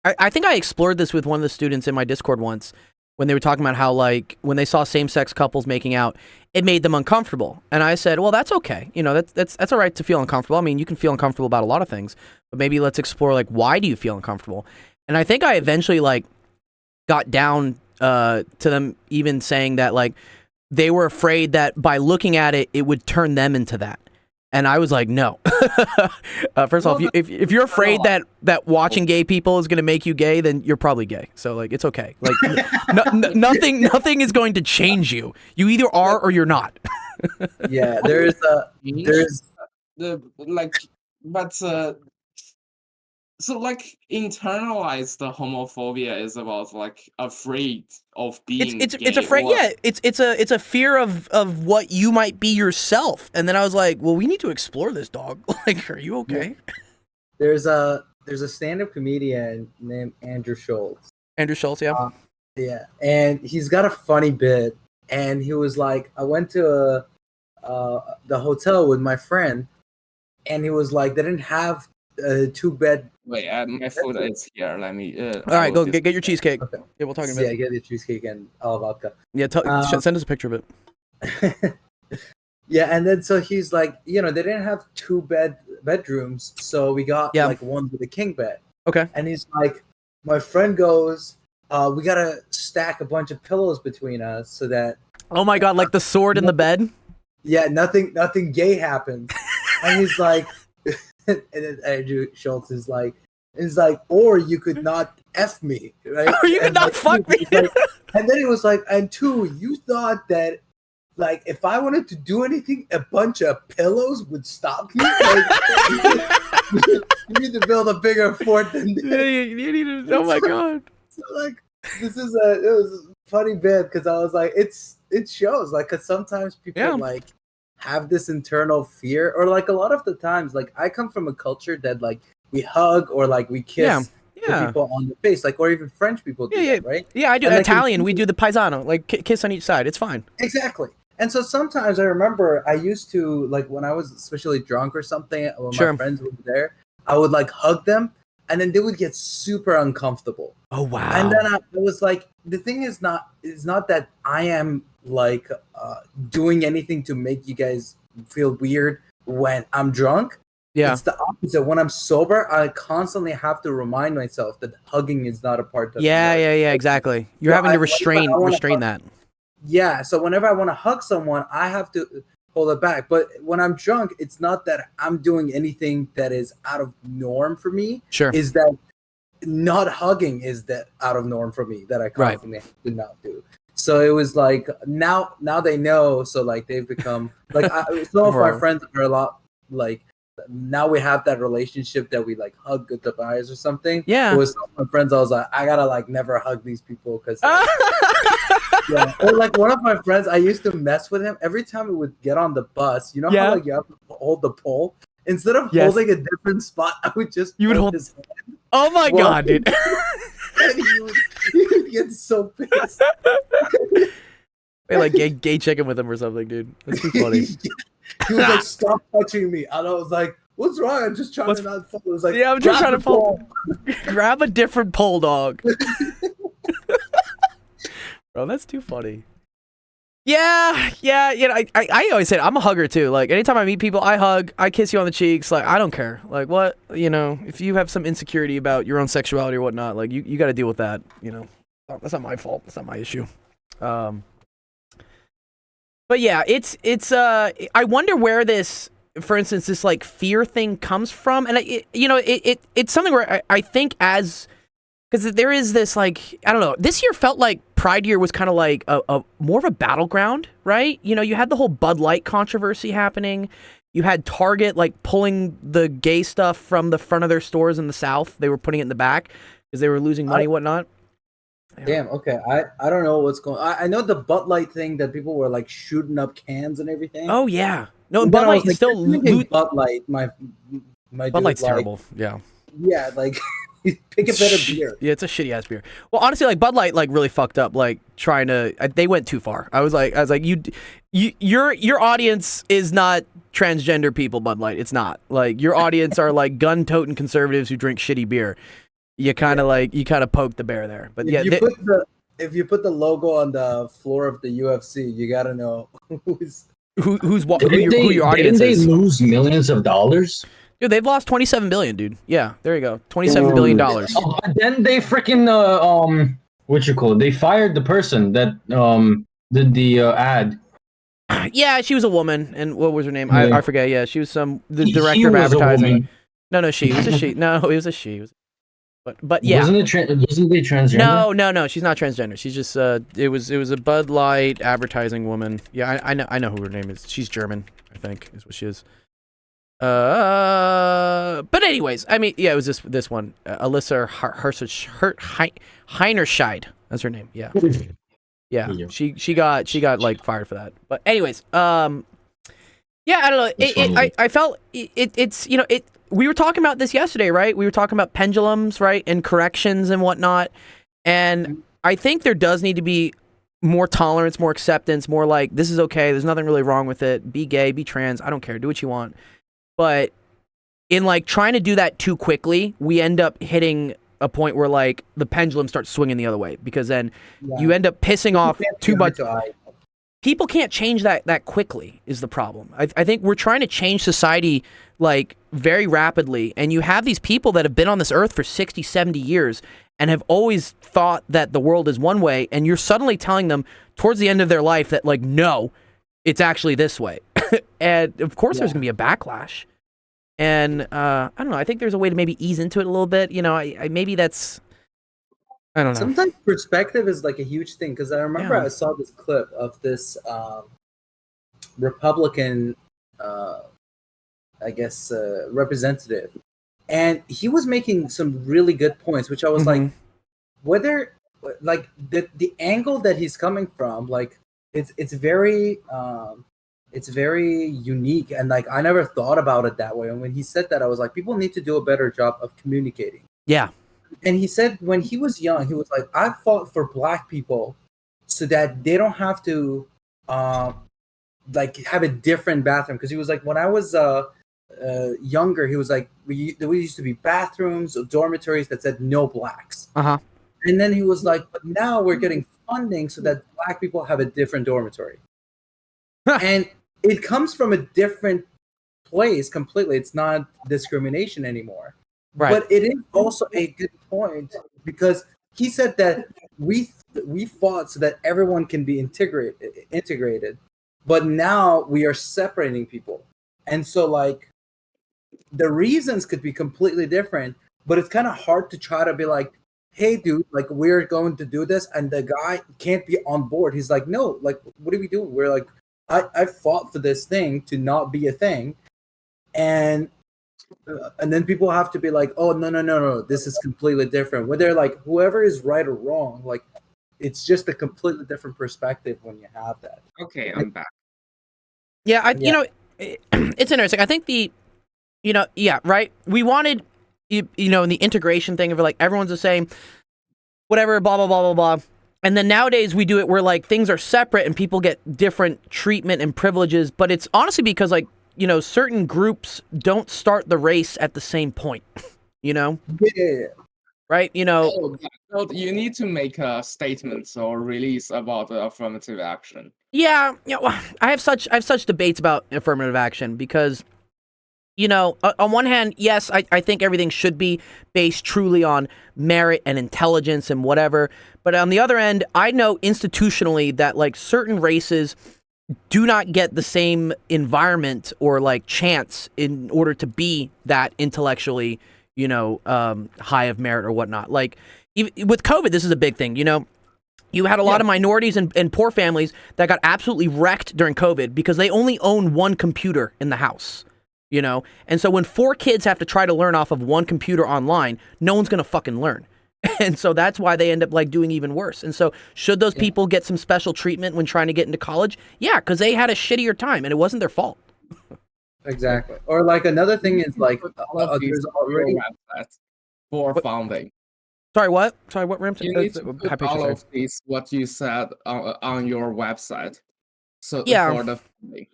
I think I explored this with one of the students in my Discord once when they were talking about how like when they saw same-sex couples making out, it made them uncomfortable. And I said, well, that's okay. You know, that's all right to feel uncomfortable. I mean, you can feel uncomfortable about a lot of things, but maybe let's explore like why do you feel uncomfortable? And I think I eventually like got down to them even saying that like they were afraid that by looking at it, it would turn them into that. And I was like, no. First off, if you're afraid that watching gay people is going to make you gay, then you're probably gay. So like, it's okay. Like nothing is going to change you. You either are or you're not. Yeah, So like internalized homophobia is about like afraid of being it's gay afraid it's a fear of what you might be yourself. And then I was like, well, we need to explore this, dog. Like, are you okay? There's a stand-up comedian named Andrew Schultz. Andrew Schultz, yeah. Yeah, and he's got a funny bit, and he was like, I went to the hotel with my friend, and he was like, they didn't have a 2-bed. Wait, my food is here. Let me. All right, go get your cheesecake. Okay. Yeah, we'll talk in a minute. Yeah, get the cheesecake and a la vodka. Yeah, send us a picture of it. Yeah, and then so he's like, you know, they didn't have 2 bedrooms, so we got like one with a king bed. Okay. And he's like, my friend goes, we gotta stack a bunch of pillows between us so that. Oh my god, like the sword in the bed. Yeah, nothing gay happens. And he's like. And then Andrew Schultz is like, or you could not F me, right? Or you could not fuck me. Like, and then he was like, and 2, you thought that, like, if I wanted to do anything, a bunch of pillows would stop me? Like, you need to build a bigger fort than this. Yeah, you need to, oh my god. So, like, it was a funny bit, because I was like, it shows, like, because sometimes people, like, have this internal fear, or like a lot of the times, like I come from a culture that like we hug or like we kiss people on the face, like, or even French people do that, right? Yeah, I do. And Italian, we do the paisano, like kiss on each side. It's fine. Exactly. And so sometimes I remember I used to, like, when I was especially drunk or something, when my friends were there, I would like hug them, and then they would get super uncomfortable. Oh wow! And then I was like, the thing is not that I am like doing anything to make you guys feel weird when I'm drunk. Yeah, it's the opposite. When I'm sober, I constantly have to remind myself that hugging is not a part of. Yeah, exactly. You're having to restrain that. Yeah, so whenever I want to hug someone, I have to hold it back. But when I'm drunk, it's not that I'm doing anything that is out of norm for me. Sure, is that not hugging is that out of norm for me that I constantly do not do. So it was like now they know. So like they've become like some of my friends are a lot like now we have that relationship that we like hug goodbyes or something. Yeah. With some of my friends, I was like, I gotta like never hug these people because. Yeah. Or like one of my friends, I used to mess with him every time we would get on the bus. You know how like you have to hold the pole. instead of holding a different spot, I would just hold his hand. Oh my god, dude. And he would get so pissed. Wait, like gay chicken with him or something, dude. That's too funny. He was like, "Stop touching me," and I was like, "What's wrong? I'm just trying to not fall." It was like, yeah, I'm just trying to fall. Grab a different pole, dog. Bro, that's too funny. Yeah, you know, I always say I'm a hugger too. Like anytime I meet people, I hug, I kiss you on the cheeks. Like I don't care. Like what, you know, if you have some insecurity about your own sexuality or whatnot, like you got to deal with that. You know, that's not my fault. That's not my issue. But yeah, it's I wonder where this, for instance, this like fear thing comes from, and it's something where I think because there is this like, I don't know, this year felt like Pride Year was kind of like a more of a battleground, right? You know, you had the whole Bud Light controversy happening. You had Target like pulling the gay stuff from the front of their stores in the South. They were putting it in the back because they were losing money and whatnot. Damn, okay. I don't know what's going on. I know the Bud Light thing that people were like shooting up cans and everything. Oh yeah. No, Bud Light is still Bud Light, my Bud Light's terrible. Yeah. Yeah, like pick a better beer. Yeah, it's a shitty ass beer. Well, honestly, like Bud Light, like really fucked up. Like trying to, they went too far. I was like, your audience is not transgender people. Bud Light, it's not. Like your audience are like gun-toting conservatives who drink shitty beer. You kind of poke the bear there. But yeah, if you put the logo on the floor of the UFC, you gotta know who your audience is. Didn't they lose millions of dollars? Dude, they've lost $27 billion, dude. Yeah, there you go, $27 billion. But then they freaking what you call it? They fired the person that did the ad. Yeah, she was a woman, and what was her name? Yeah. I forget. Yeah, she was the director of advertising. No, she was a she. No, it was a she. But yeah, wasn't they transgender? No, she's not transgender. She's just it was a Bud Light advertising woman. Yeah, I know who her name is. She's German, I think, is what she is. But anyways, I mean, yeah, it was this one, Alyssa Heinerscheid. That's her name. Yeah, yeah. She got like fired for that. But anyways, yeah, I don't know. I felt it's you know it. We were talking about this yesterday, right? We were talking about pendulums, right, and corrections and whatnot. And I think there does need to be more tolerance, more acceptance, more like this is okay. There's nothing really wrong with it. Be gay, be trans. I don't care. Do what you want. But in like trying to do that too quickly, we end up hitting a point where like the pendulum starts swinging the other way because then you end up pissing off too much. People can't change that quickly is the problem. I think we're trying to change society like very rapidly. And you have these people that have been on this earth for 60, 70 years and have always thought that the world is one way. And you're suddenly telling them towards the end of their life that like, no, it's actually this way. And of course there's going to be a backlash. And I don't know. I think there's a way to maybe ease into it a little bit. You know, I maybe that's, I don't know. Sometimes perspective is like a huge thing because I remember I saw this clip of this Republican, I guess, representative, and he was making some really good points, which I was like, whether like the angle that he's coming from, like it's very unique, and like I never thought about it that way. And when he said that, I was like, people need to do a better job of communicating. Yeah. And he said when he was young, he was like, I fought for Black people so that they don't have to like have a different bathroom. Because he was like, when I was younger, he was like, there used to be bathrooms or dormitories that said no Blacks. And then he was like, but now we're getting funding so that Black people have a different dormitory. And it comes from a different place completely. It's not discrimination anymore. Right. But it is also a good point because he said that we fought so that everyone can be integrated, but now we are separating people. And so like the reasons could be completely different, but it's kind of hard to try to be like, hey dude, like we're going to do this, and the guy can't be on board. He's like, no, like what are we doing? We're like, I fought for this thing to not be a thing, and then people have to be like, oh no, this is completely different. Whether like whoever is right or wrong, like it's just a completely different perspective when you have that. Okay, I'm back. Yeah, you know, it's interesting. I think You know, yeah, right. We wanted, you know, in the integration thing of like everyone's the same, whatever, blah blah blah blah blah. And then nowadays we do it where like things are separate and people get different treatment and privileges. But it's honestly because like, you know, certain groups don't start the race at the same point. You know. Yeah. Right. You know. So you need to make a statement or release about affirmative action. Yeah. You know, I have such debates about affirmative action because, you know, on one hand, yes, I think everything should be based truly on merit and intelligence and whatever. But on the other end, I know institutionally that like certain races do not get the same environment or like chance in order to be that intellectually, you know, high of merit or whatnot. Like even with COVID, this is a big thing, you know. You had a lot of minorities and poor families that got absolutely wrecked during COVID because they only own one computer in the house. You know, and so when 4 kids have to try to learn off of one computer online, no one's going to fucking learn. And so that's why they end up like doing even worse. And so should those people get some special treatment when trying to get into college? Yeah, because they had a shittier time and it wasn't their fault. Exactly. Or like another thing is like there's already for founding. Sorry, what? Sorry, what, Ramsey? You need to put all of these, what you said, on your website. So for the funding.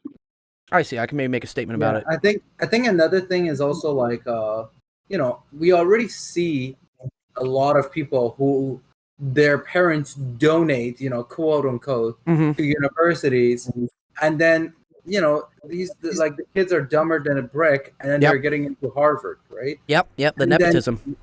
I see. I can maybe make a statement about it. I think another thing is also like you know, we already see a lot of people who their parents donate, you know, quote unquote, to universities, and then you know these like the kids are dumber than a brick, and then they're getting into Harvard, right? Yep. The nepotism.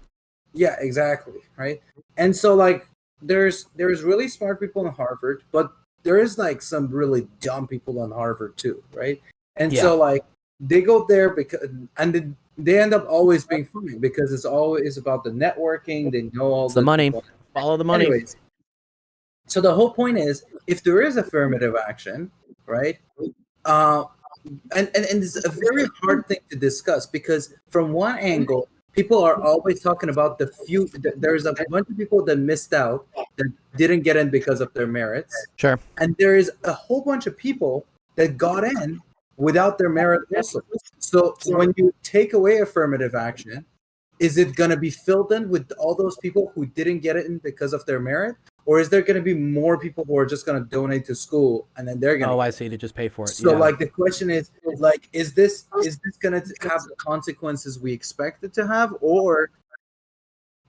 Yeah, exactly, right. And so like there's really smart people in Harvard, but there is like some really dumb people in Harvard too, right? And so like they go there because and they end up always being fine because it's always about the networking. They know all the money. People. Follow the money. Anyways, so the whole point is if there is affirmative action, right? And it's a very hard thing to discuss because from one angle, people are always talking about the few. There's a bunch of people that missed out that didn't get in because of their merits. Sure. And there is a whole bunch of people that got in without their merit also. So when you take away affirmative action, is it going to be filled in with all those people who didn't get it in because of their merit? Or is there going to be more people who are just going to donate to school and then they're going to... Oh, I see. To just pay for it. So like the question is like, is this going to have the consequences we expect it to have or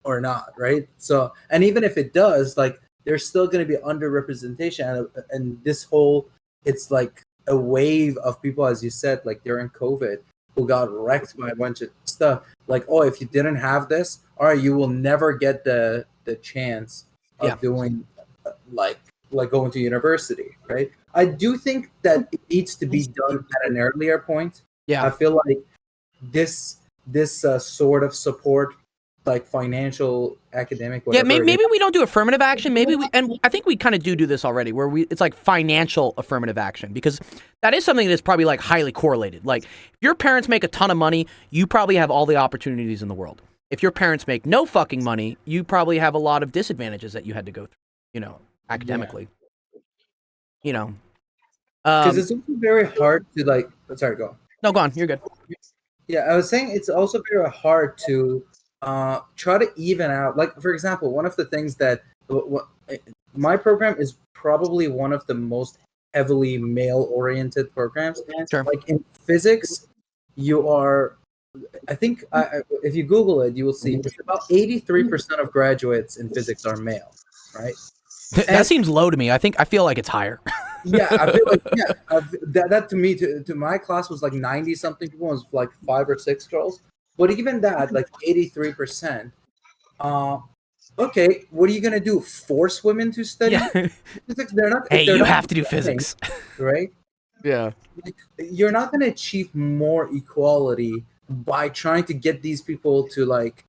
not, right? So, and even if it does, like there's still going to be underrepresentation and this whole, it's like a wave of people, as you said, like during COVID, who got wrecked by a bunch of stuff. Like, oh, if you didn't have this, all right, you will never get the chance of doing like going to university, right? I do think that it needs to be done at an earlier point. Yeah, I feel like this sort of support, like financial, academic, whatever. Yeah, maybe we don't do affirmative action. Maybe and I think we kind of do this already, where it's like financial affirmative action, because that is something that is probably like highly correlated. Like if your parents make a ton of money, you probably have all the opportunities in the world. If your parents make no fucking money, you probably have a lot of disadvantages that you had to go through, you know, academically. You know, because it's also very hard to like. Sorry, go on. No, go on. You're good. Yeah, I was saying it's also very hard to try to even out. Like, for example, one of the things that my program is probably one of the most heavily male-oriented programs. Sure. Like in physics, you are. I think if you Google it, you will see it's about 83% of graduates in physics are male, right? That seems low to me. I feel like it's higher. Yeah, I feel like that to me to my class was like 90 something people, was like 5 or 6 girls. But even that, like 83%. Okay, what are you gonna do? Force women to study physics? They're not. Hey, you have to do physics, right? Yeah. Like, you're not gonna achieve more equality by trying to get these people to like,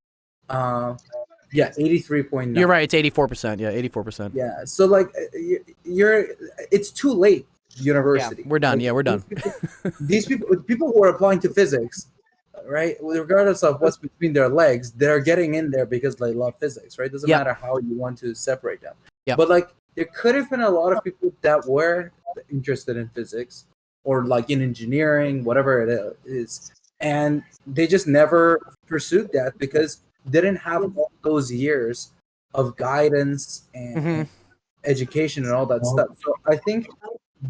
83.9. You're right. It's 84%. Yeah, 84%. Yeah. So like, it's too late. University. Yeah, we're done. Like, yeah, we're done. These people who are applying to physics, right? Regardless of what's between their legs, they're getting in there because they love physics, right? Doesn't matter how you want to separate them. Yeah. But like, there could have been a lot of people that were interested in physics or like in engineering, whatever it is, and they just never pursued that because they didn't have all those years of guidance and education and all that stuff. So I think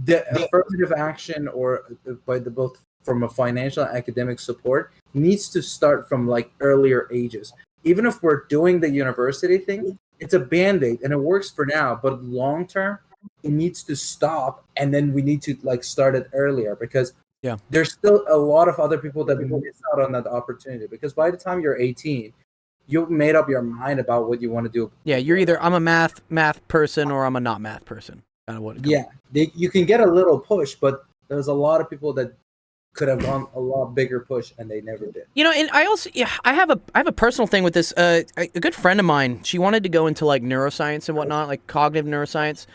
the affirmative action, or by the both from a financial and academic support, needs to start from like earlier ages. Even if we're doing the university thing, it's a band-aid and it works for now, but long term it needs to stop, and then we need to like start it earlier, because there's still a lot of other people that miss out on that opportunity, because by the time you're 18, you've made up your mind about what you want to do. Yeah, you're either I'm a math person or I'm a not math person. Kind of what. You can get a little push, but there's a lot of people that could have gone a lot bigger push and they never did. You know, and I also I have a personal thing with this. A good friend of mine, she wanted to go into like neuroscience and whatnot, like cognitive neuroscience,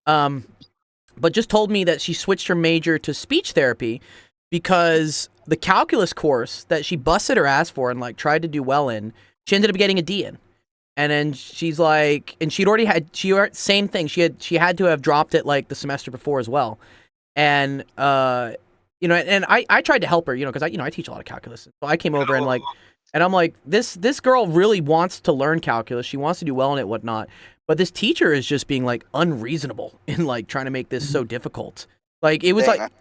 but just told me that she switched her major to speech therapy because the calculus course that she busted her ass for and like tried to do well in, she ended up getting a D in. And then she's like, and she'd already had, same thing. She had to have dropped it like the semester before as well. And, you know, and I tried to help her, you know, cause I teach a lot of calculus. So I came over and like, and I'm like, this girl really wants to learn calculus. She wants to do well in it, whatnot. But this teacher is just being like unreasonable in like trying to make this so difficult. Like it was like,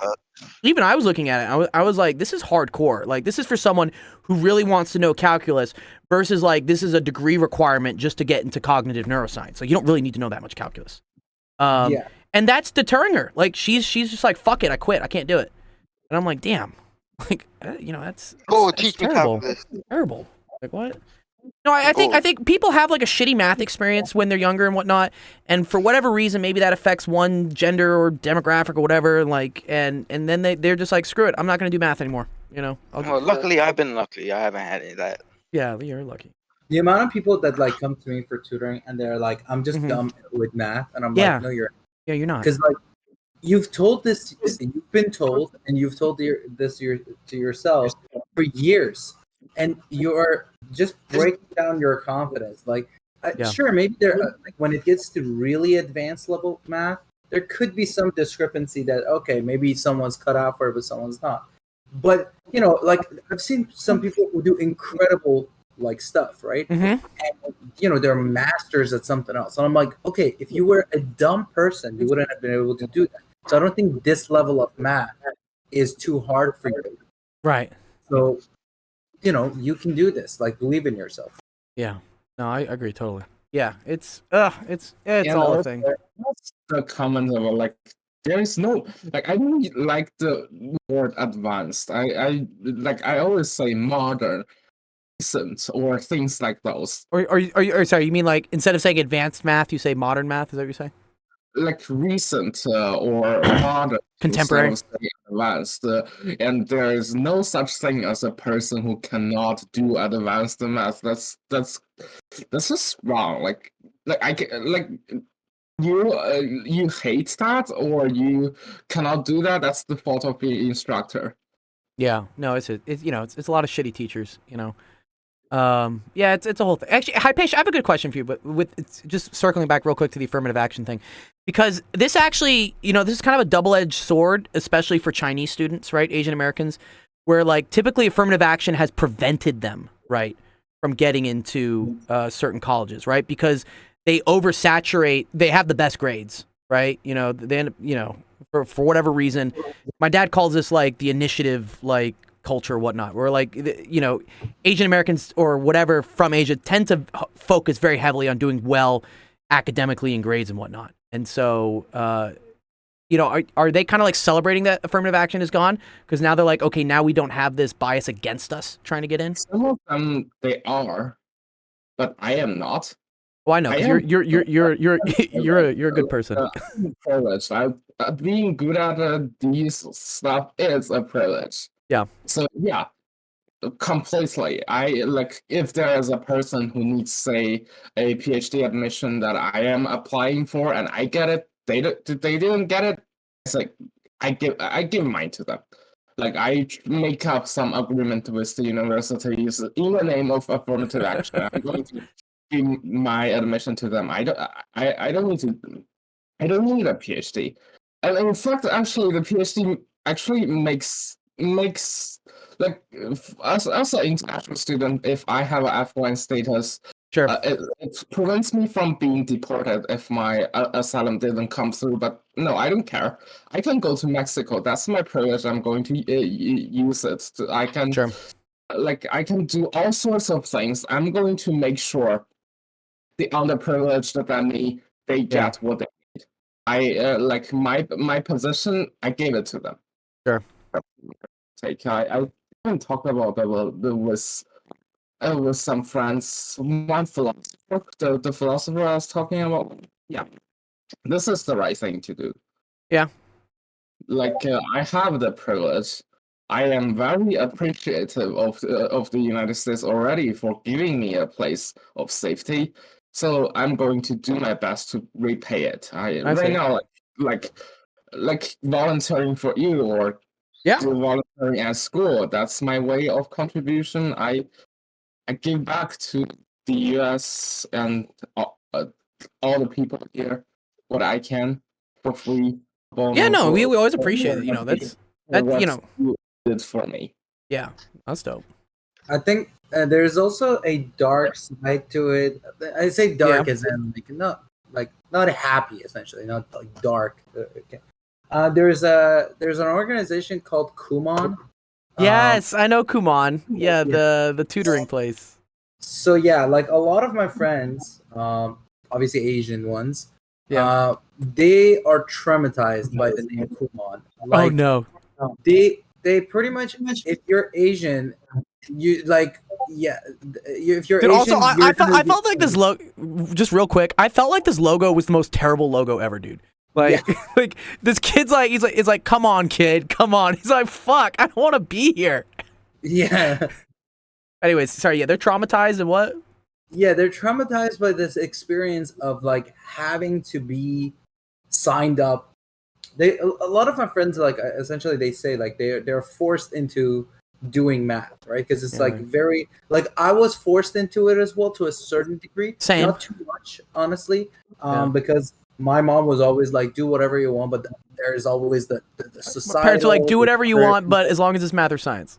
even I was looking at it. I was like, this is hardcore. Like this is for someone who really wants to know calculus versus like this is a degree requirement just to get into cognitive neuroscience. Like you don't really need to know that much calculus. And that's deterring her. Like she's just like, fuck it, I quit. I can't do it. And I'm like, damn. Like you know, that's terrible. Terrible. Like what? No, I think people have like a shitty math experience when they're younger and whatnot, and for whatever reason, maybe that affects one gender or demographic or whatever. Like, and then they're just like, screw it, I'm not gonna do math anymore. You know. Well, luckily, I've been lucky. I haven't had any of that. Yeah, you're lucky. The amount of people that like come to me for tutoring and they're like, I'm just dumb with math, and I'm like, no, you're not. Because like you've told this, you've been told, and you've told this to yourself for years. And you're just breaking down your confidence. Like, sure, maybe like, when it gets to really advanced level math, there could be some discrepancy that, okay, maybe someone's cut out for it, but someone's not. But, you know, like, I've seen some people who do incredible, like, stuff, right? And, you know, they're masters at something else. And I'm like, okay, if you were a dumb person, you wouldn't have been able to do that. So I don't think this level of math is too hard for you. Right. So, you know, you can do this. Like, believe in yourself. Yeah. No, I agree totally. Yeah, it's all a thing. That's the comment about like there is no like I don't like the word advanced. I always say modern, recent, or things like those. Or sorry, you mean like instead of saying advanced math, you say modern math? Is that what you're saying? Like recent or modern, contemporary, advanced, and there is no such thing as a person who cannot do advanced math. That's just wrong. Like you hate that, or you cannot do that. That's the fault of the instructor. Yeah, no, it's you know it's a lot of shitty teachers. You know. Yeah, it's a whole thing. Actually, Hypatia, I have a good question for you, but it's just circling back real quick to the affirmative action thing, because this actually, you know, this is kind of a double-edged sword, especially for Chinese students, right? Asian Americans, where like typically affirmative action has prevented them, right, from getting into certain colleges, right? Because they oversaturate, they have the best grades, right? You know, they end up, you know, for whatever reason, my dad calls this like the initiative, like, culture or whatnot, where like, you know, Asian Americans or whatever from Asia tend to focus very heavily on doing well academically in grades and whatnot. And so, you know, are they kind of like celebrating that affirmative action is gone? Because now they're like, okay, now we don't have this bias against us trying to get in. Some of them they are, but I am not. Well, I know you're a good person. Privilege. Being good at these stuff is a privilege. Yeah. So yeah, completely. I like if there is a person who needs, say, a PhD admission that I am applying for, and I get it. They didn't get it. It's like I give mine to them. Like I make up some agreement with the universities in the name of affirmative action. I'm going to give my admission to them. I don't need a PhD. And in fact, actually, the PhD actually makes like as an international student, if I have an F1 status, Sure. It prevents me from being deported if my asylum didn't come through. But no, I don't care. I can go to Mexico. That's my privilege. I'm going to use it. I can, Sure. like, I can do all sorts of things. I'm going to make sure the underprivileged than me, they get what they need. I like my position. I gave it to them. Sure. Like I can talk about with some friends. One philosopher, the philosopher I was talking about. Yeah, this is the right thing to do. Yeah. Like I have the privilege. I am very appreciative of the United States already for giving me a place of safety. So I'm going to do my best to repay it. Right now, like volunteering for you or do volunteering at school. That's my way of contribution. I give back to the U.S. and all the people here what I can for free. Yeah, no, we always appreciate it. You know, that's you know, did for me. Yeah, that's dope. I think there's also a dark side to it. I say dark as in like not happy, essentially, not like dark. Okay. There's an organization called Kumon. Yes, I know Kumon. Yeah, the tutoring place. So yeah, like a lot of my friends, obviously Asian ones, they are traumatized by the name Kumon. Like, oh no. They pretty much, if you're Asian, you like, if you're Dude, Asian. Also, I felt like this logo. Just real quick, I felt like this logo was the most terrible logo ever, dude. Like, like this kid's like, it's like, come on, kid, come on. He's like, fuck, I don't want to be here. Yeah. Anyways, sorry. Yeah, they're traumatized and what? Yeah, they're traumatized by this experience of like having to be signed up. A lot of my friends like essentially they say like they're forced into doing math, right? Because it's like very like I was forced into it as well to a certain degree. Same. Not too much, honestly, because my mom was always like, do whatever you want, but there's always the society. Parents are like, do whatever you want, but as long as it's math or science.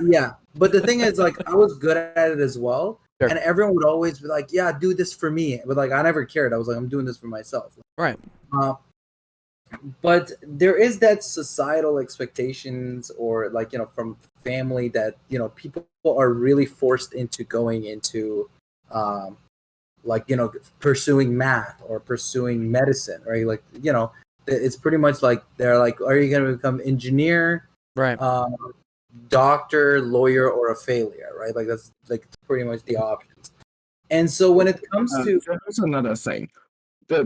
Yeah, but the thing is, like, I was good at it as well, Sure. and everyone would always be like, yeah, do this for me. But like, I never cared. I was like, I'm doing this for myself. Right. But there is that societal expectations or like, you know, from family that, you know, people are really forced into going into like, you know, pursuing math or pursuing medicine, right? Like, you know, it's pretty much like they're like, are you going to become engineer, right, doctor, lawyer, or a failure, right? Like that's like pretty much the options. And so when it comes to there's another thing.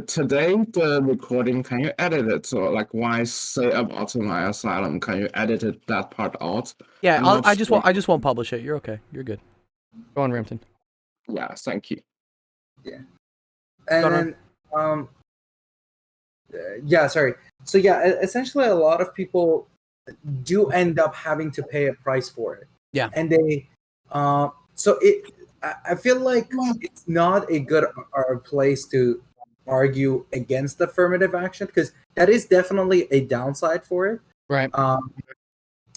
Today the recording, can you edit it? So like when I say about my asylum, can you edit that part out? Yeah, I just won't publish it. You're okay. You're good. Go on, Rampton. Yeah, thank you. Yeah. And then yeah, sorry. So yeah, essentially a lot of people do end up having to pay a price for it. Yeah. And they so I feel like it's not a good place to argue against affirmative action because that is definitely a downside for it. Right.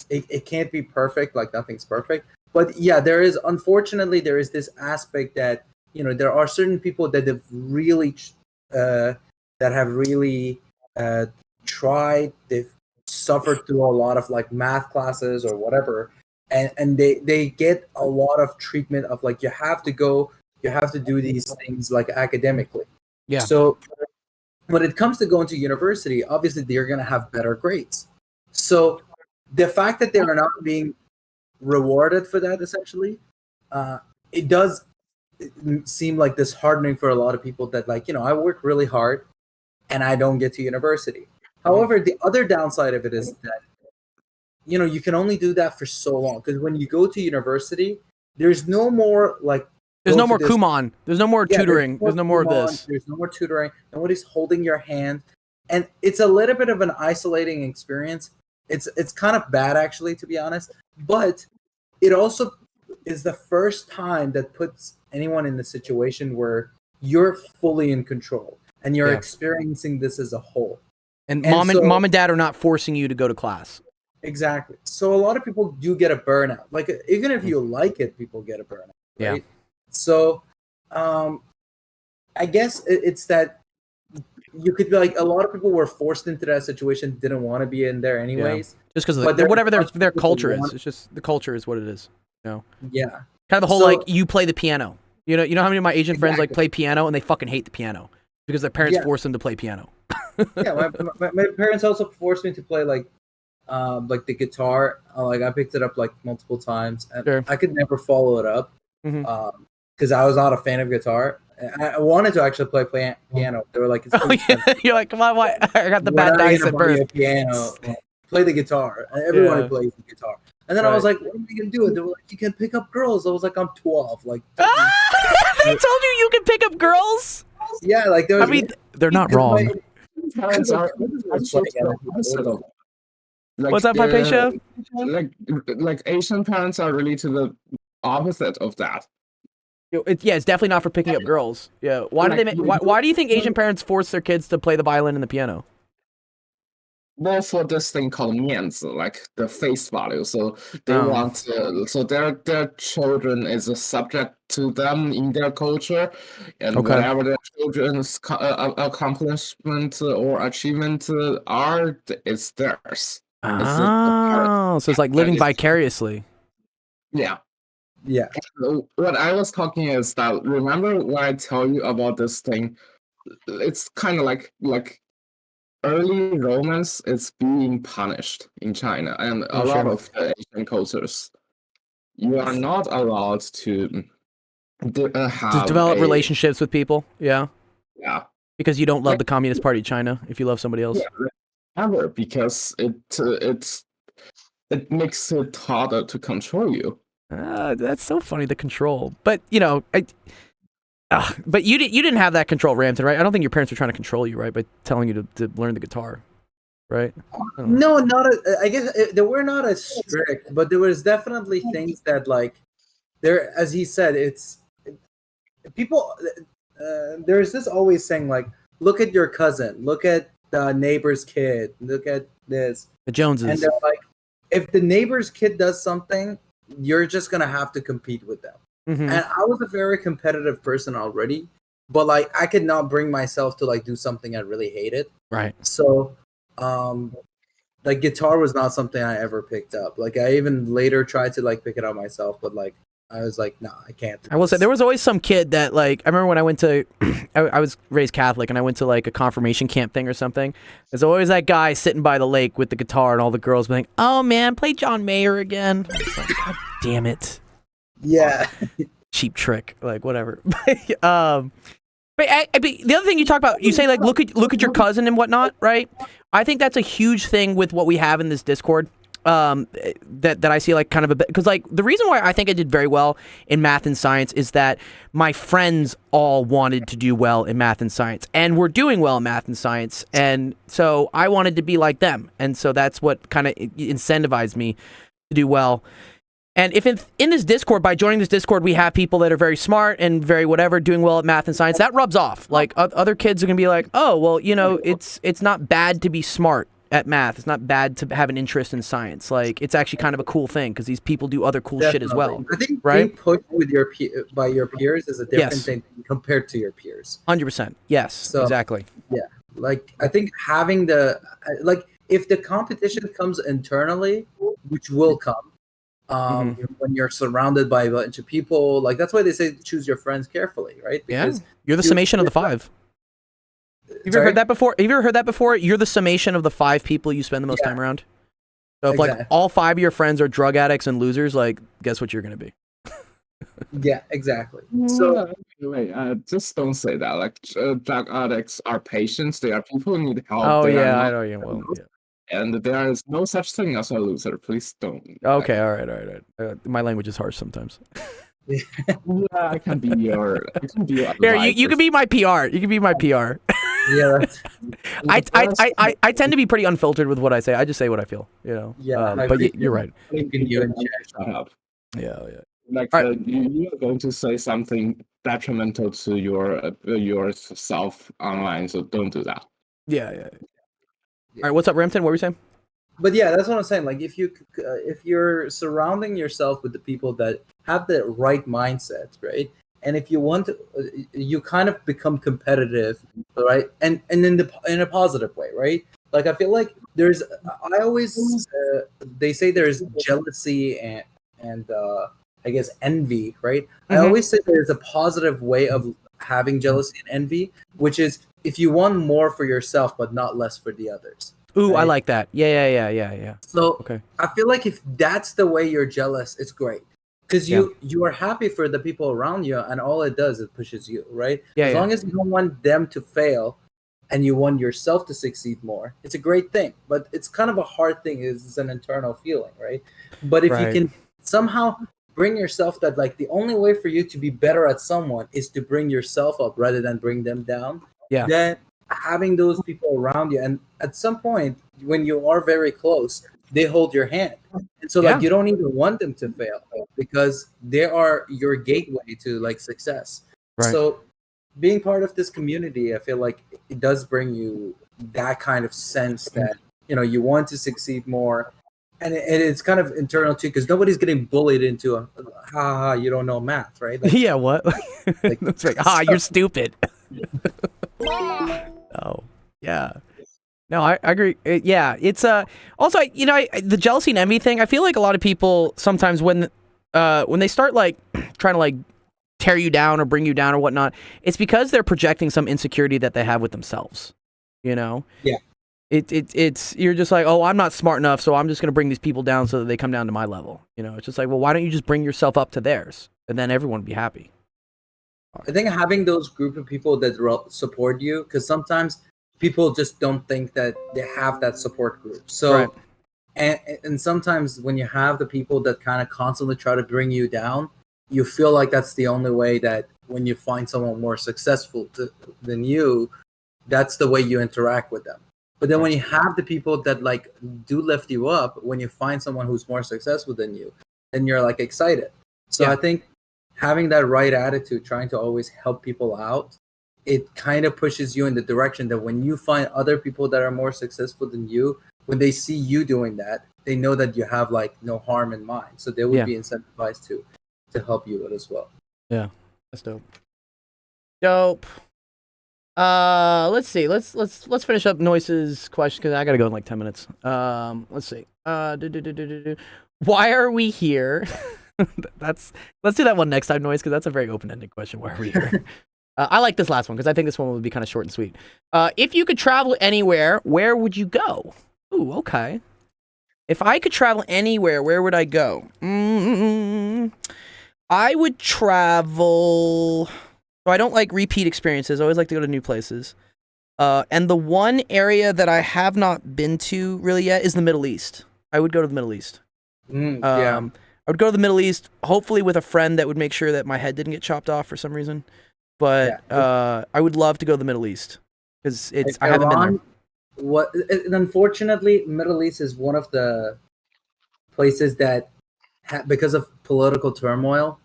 It can't be perfect, like nothing's perfect. But yeah, unfortunately there is this aspect that, you know, there are certain people that have really tried, they've suffered through a lot of like math classes or whatever, and they get a lot of treatment of like you have to do these things like academically. Yeah. So when it comes to going to university, obviously they're going to have better grades. So the fact that they are not being rewarded for that, essentially, it does seem like this hardening for a lot of people that, like, you know, I work really hard and I don't get to university. However, the other downside of it is that, you know, you can only do that for so long because when you go to university, there's no more like. There's no more Kumon. There's no more tutoring. There's no more of this. There's no more tutoring. Nobody's holding your hand. And it's a little bit of an isolating experience. It's kind of bad, actually, to be honest. But it also is the first time that puts anyone in the situation where you're fully in control and you're experiencing this as a whole. And mom and dad are not forcing you to go to class. Exactly. So a lot of people do get a burnout. Like even if you like it, people get a burnout. Right? Yeah. So, I guess it's that you could be like a lot of people were forced into that situation, didn't want to be in there anyways. Just because whatever their culture is. It's just the culture is what it is. You know. Yeah. Kind of the whole like you play the piano. You know how many of my Asian friends like play piano and they fucking hate the piano because their parents force them to play piano. Yeah, my parents also forced me to play like the guitar. Like I picked it up like multiple times, and I could never follow it up because I was not a fan of guitar. I wanted to actually play piano. They were like, it's you're like, come on, why? I got the bad dice at birth. Piano, play the guitar. And everyone plays the guitar. And then I was like, what are we gonna do? And they were like, you can pick up girls. I was like, I'm 12. Like, they told you can pick up girls? Yeah, like there was, I mean, they're not wrong. Parents are What's that, Paisha? Like Asian parents are really to the opposite of that. It's definitely not for picking up girls. Yeah. Why do you think Asian parents force their kids to play the violin and the piano? Well, for this thing called 面子, like the face value. So they want so their children is a subject to them in their culture, and whatever their children's accomplishment or achievement are, it's theirs. So it's like living vicariously. Yeah. Yeah. What I was talking is that, remember when I tell you about this thing, it's kind of like early romance is being punished in China and a lot of Asian cultures. You are not allowed to develop relationships with people. Yeah. Yeah. Because you don't love the Communist Party of China if you love somebody else. Yeah, ever, because it makes it harder to control you. That's so funny, the control. But but you didn't have that control, Ramton, right? I don't think your parents were trying to control you, right, by telling you to learn the guitar, right? No, I guess they were not as strict, but there was definitely things that like there, as he said, it's people. There's this always saying like, look at your cousin, look at the neighbor's kid, look at this. The Joneses. And they're like, if the neighbor's kid does something, you're just gonna have to compete with them. And I was a very competitive person already, but like I could not bring myself to like do something I really hated. Right. So, like guitar was not something I ever picked up. Like I even later tried to like pick it up myself, but like I was like, no, I can't. I will say there was always some kid that like, I remember when I went to, I was raised Catholic and I went to like a confirmation camp thing or something. There's always that guy sitting by the lake with the guitar and all the girls being like, oh man, play John Mayer again. I was like, God damn it. Yeah. Cheap trick, like whatever. But the other thing you talk about, you say like, look at your cousin and whatnot, right? I think that's a huge thing with what we have in this Discord. That I see like kind of a bit, because like the reason why I think I did very well in math and science is that my friends all wanted to do well in math and science and were doing well in math and science, and so I wanted to be like them, and so that's what kind of incentivized me to do well. And if in this Discord, by joining this Discord, we have people that are very smart and very whatever, doing well at math and science, that rubs off. Like other kids are gonna be like, oh well, you know, it's not bad to be smart at math. It's not bad to have an interest in science. Like it's actually kind of a cool thing because these people do other cool shit as well. I think right? being pushed with by your peers is a different thing compared to your peers. 100%. Yes, so, exactly. Yeah, like I think having the if the competition comes internally, which will come. When you're surrounded by a bunch of people, like that's why they say choose your friends carefully, right? Because you're the summation of the five. Have you ever heard that before? Have you ever heard that before? You're the summation of the 5 people you spend the most time around. So if like all 5 of your friends are drug addicts and losers, like guess what you're gonna be? Yeah, exactly. So wait, just don't say that. Like drug addicts are patients; they are people who need help. Oh yeah, I know you. Well, yeah. And there is no such thing as a loser. Please don't. Okay, all right. My language is harsh sometimes. Yeah, I can be your. Here, you can be my PR. You can be my PR. Yeah. I tend to be pretty unfiltered with what I say. I just say what I feel. You know. Yeah. But you're right. Shut up. Yeah. Like you are going to say something detrimental to yourself online, so don't do that. Yeah. All right, what's up, Ramton? What were you saying? but yeah, that's what I'm saying. Like if you're surrounding yourself with the people that have the right mindset, right? And if you want to, you kind of become competitive, right? And in a positive way, right? Like I feel like I always they say there's jealousy and I guess envy, right? I always say there's a positive way of having jealousy and envy, which is if you want more for yourself but not less for the others. Ooh, right? I like that. Yeah. So okay. I feel like if that's the way you're jealous, it's great. Because you are happy for the people around you, and all it does is pushes you, right? As long as you don't want them to fail, and you want yourself to succeed more, it's a great thing. But it's kind of a hard thing. It's an internal feeling, right? But if you can somehow bring yourself that, like, the only way for you to be better at someone is to bring yourself up rather than bring them down. Yeah. Then having those people around you, and at some point when you are very close, they hold your hand. And so like you don't even want them to fail because they are your gateway to like success. Right. So being part of this community, I feel like it does bring you that kind of sense that, you know, you want to succeed more. And it's kind of internal too, because nobody's getting bullied into you don't know math, right? Like, yeah, what? Like, it's like, you're stupid. Oh, yeah. No, I agree. Yeah, it's also, you know, the jealousy and envy thing. I feel like a lot of people sometimes when they start like trying to like tear you down or bring you down or whatnot, it's because they're projecting some insecurity that they have with themselves. You know? Yeah. It's you're just like, oh, I'm not smart enough, so I'm just gonna bring these people down so that they come down to my level. You know, it's just like, well, why don't you just bring yourself up to theirs, and then everyone would be happy. I think having those group of people that support you, because sometimes people just don't think that they have that support group. So, and sometimes when you have the people that kind of constantly try to bring you down, you feel like that's the only way that when you find someone more successful than you, that's the way you interact with them. But then when you have the people that like do lift you up, when you find someone who's more successful than you, then you're like excited. So I think having that right attitude, trying to always help people out, it kind of pushes you in the direction that when you find other people that are more successful than you, when they see you doing that, they know that you have like no harm in mind. So they would be incentivized to help you out as well. Yeah, that's dope. Dope. Let's see. Let's finish up Noise's question because I gotta go in like 10 minutes. Let's see. Why are we here? Let's do that one next time, Noise, because that's a very open-ended question. Why are we here? I like this last one because I think this one would be kind of short and sweet. If you could travel anywhere, where would you go? Ooh, okay. If I could travel anywhere, where would I go? I would travel. So I don't like repeat experiences. I always like to go to new places. And the one area that I have not been to really yet is the Middle East. I would go to the Middle East. I would go to the Middle East, hopefully with a friend that would make sure that my head didn't get chopped off for some reason. But I would love to go to the Middle East because I haven't been there. Unfortunately, Middle East is one of the places that, because of political turmoil,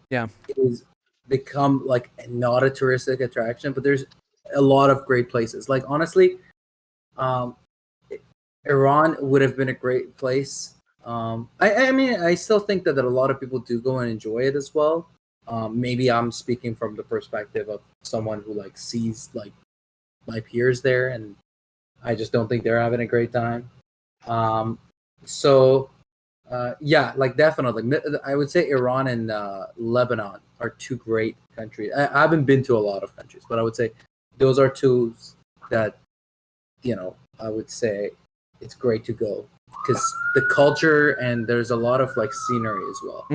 is become like not a touristic attraction. But there's a lot of great places. Like honestly, Iran would have been a great place. I mean, I still think that a lot of people do go and enjoy it as well. Maybe I'm speaking from the perspective of someone who like sees like my peers there, and I just don't think they're having a great time. Like definitely, I would say Iran and Lebanon are two great countries. I haven't been to a lot of countries, but I would say those are two that, you know, I would say it's great to go because the culture and there's a lot of like scenery as well.